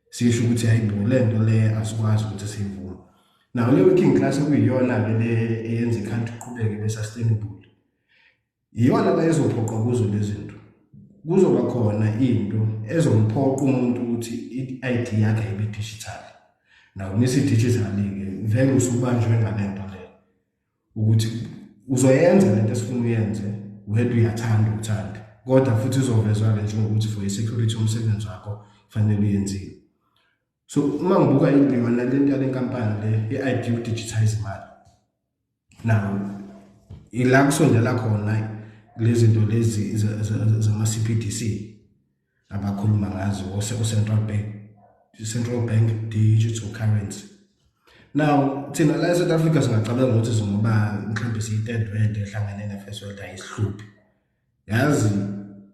sisho ukuthi hayibo le nto le asikwazi ukuthi siyivume. Now le working class okuyiyona le eyenza i-country iqhubeke ibe sustainable, iyona la ezophoqa kuzo lezi zinto. Kuzoba khona into ezomphoqa umuntu ukuthi i-ID yakhe ibe digital. Now nisi-digital-ke vele usubanjwe ngale nto le ukuthi uzoyenza lento esifuna uyenze wedwa uyathanda kodwa futhi uzovezwa-ke njengokuthi for i-security umsebenzi wakho kufanele uyenziwe. So uma ngibuka yona lento yale nkampani le i-ID udigitize imali, now ila kusondela khona lezi zinto lezi zama CBDC abakhuluma ngazo central bank digital currency. Now thina la eSouth Africa singacabanga ukuthi ngoba mhlawumbe siyi-third world ehlangene ne-first world ayisihluphi. Yazi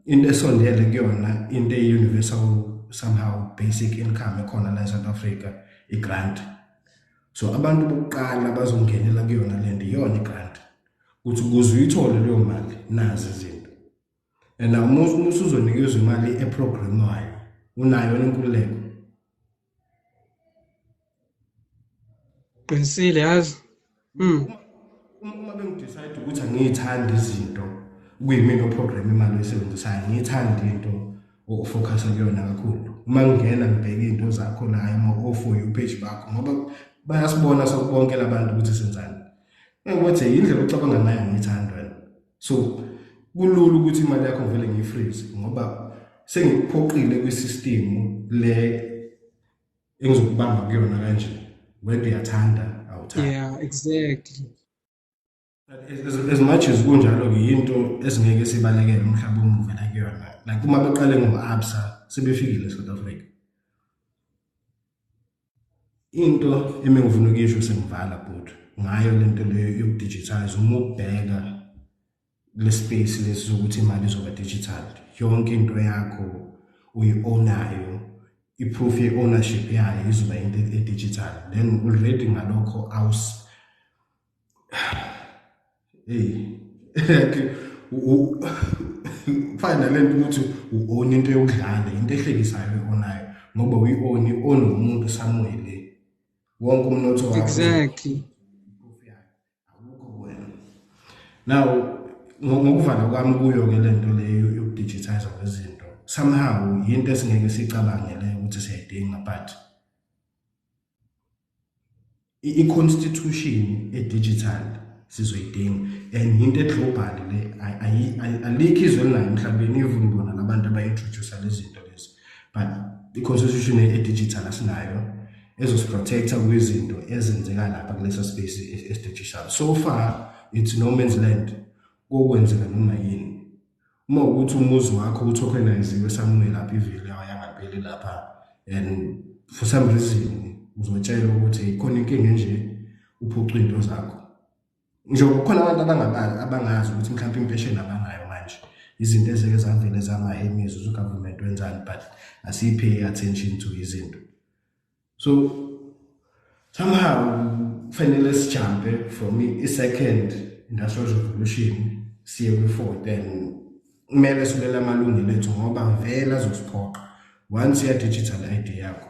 into esondele kuyona into universal somehow basic income ekhona la eSouth Africa i-grant. So abantu bokuqala bazongenela kuyona lento iyona i-grant. Ukuthi ukuze uyithole leyo mali nazi izinto. And now umuntu uzonikezwa imali eprogramwayo unayo inkululeko. Qinisile yazi. Uma bengidecide ukuthi angiyithandi izinto kuyimina oprogram imali oyisebenzisayo ngiyithanda into ofocus kuyona kakhulu. Uma ngingena ngibheke into zakho la ama-for you page bakho ngoba bayasibona sonke labantu ukuthi senzani. Ukuthi indlela ocabanga ngayo ngiyithanda. So kulula ukuthi imali yakho ngivele ngiyifreeze ngoba sengikuphoqile kwisystem le engizokubamba kuyona kanje. Whether uyathanda awuthanda. Yeah, exactly. As much as kunjalo ke into esingeke sibalekele umhlaba omuve la kuyona. Like uma beqale ngo-ABSA sebefikile eSouth Africa. Into emengifuna ukuyisho sengivala but ngayo lento leyo yokudigitize uma ubheka le space lesi sokuthi imali izoba digital. Yonke into yakho uyi-ownayo. I-proof ye-ownership yayo izoba into e-digital. Then already ngalokho finally ukuthi u-own into yokudlala into ehlekisayo onayo ngoba uyi-own umuntu somewhere wonke umnotho wakho. Exactly. Now ngokuvala kwami kuyo ke lento leyo yokudigitize kwezinto somehow into esingeke sicabangele ukuthi siyayidinga but i-constitution e-digital sizoyidinga and into global le alikho izwe linayo emhlabeni even bona labantu abayi-introduce lezi zinto lezi but i-constitution e-digital asinayo ezosiprotecta kwizinto ezenzeka lapha kulesa space es-digital. So far it's no man's land kokwenzeka noma yini. Uma ukuthi umuzi wakho uthokeniziwe somewhere lapha ivile yangapheli lapha and for some reason uzotshela ukuthi ikhona inkinga nje uphuca into zakho. Nje kukhona abantu abangazi ukuthi mhlawumbe impesheni abanayo manje izinto ezeke zavele zama-emis ugovernment wenzani but asipay attention to izinto. So somehow finally sijampe from i-second industrial revolution siye kwi-fourth and kumele silela amalungelo ethu ngoba vele azosiphoqa once ya-digital ID yakho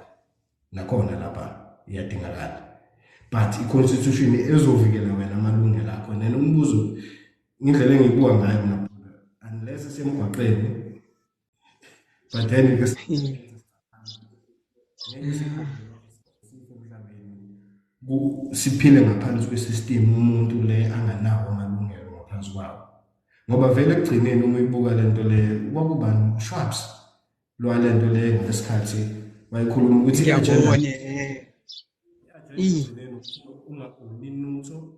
nakhona lapha iyadingakala but i-constitution ezovikela wena amalungelo akho. Nena umbuzo indlela engiyibuka ngayo mna unless semgwaqeni but then siphile ngaphansi kwesystem umuntu le anganawo amalungelo ngaphansi kwawo ngoba vele ekugcineni uma uyibuka lento le kwakubani Schwabs lo lento le ngesikhathi bayikhuluma ukuthi ungaguli inutho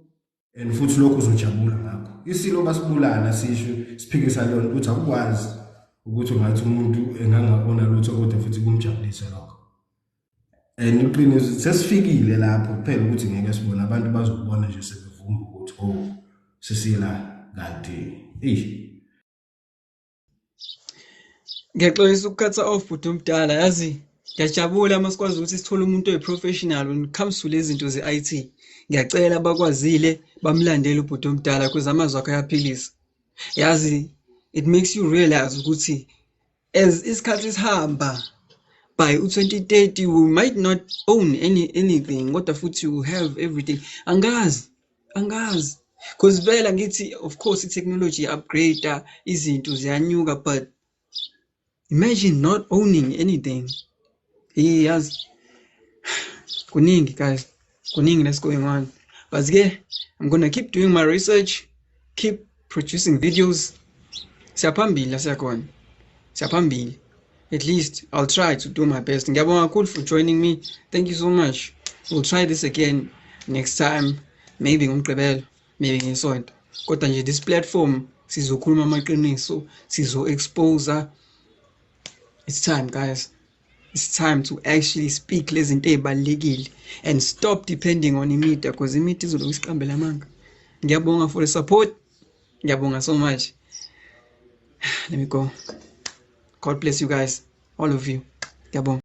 and futhi lokho uzojabula ngakho isilo basibulala sisho siphikisa lona ukuthi akukwazi ukuthi ungathi umuntu engangabona lutho kodwa futhi kumjabulise lokho. And iqiniso sesifikile lapho kuphela ukuthi ngeke sibone abantu bazobona nje sebevumba ukuthi sisila kanti Ngiyaxolisa ukukhatha off bhuti omdala yazi ngiyajabula masikwazi ukuthi sithole umuntu oyi-professional when it comes to lezi zinto ze-IT. Ngiyacela bakwazile bamlandele ubhuti omdala ukuze amazwi akhe ayaphilisa. Yazi it makes you realize ukuthi as isikhathi sihamba by 2030 we might not own anything kodwa futhi you have everything. Angazi because vela ngithi of course i-technology upgrade izinto ziyanyuka but imagine not owning anything. Yes, kuningi guys, kuningi that's going on. But yeah, I'm gonna keep doing my research, keep producing videos. Siyaphambili siyakhona. Siyaphambili. At least I'll try to do my best. Ngiyabonga kakhulu for joining me. Thank you so much. We'll try this again next time. Maybe ngomgqibelo, maybe ngesonto. kodwa nje this platform sizokhuluma amaqiniso, sizo-exposer. It's time, guys. It's time to actually speak lezi zinto ezibalekile and stop depending on imedia, because imedia izoloku isiqambela amanga. Ngiyabonga for the support. Ngiyabonga so much. Let me go. God bless you guys, all of you. Ngiyabonga.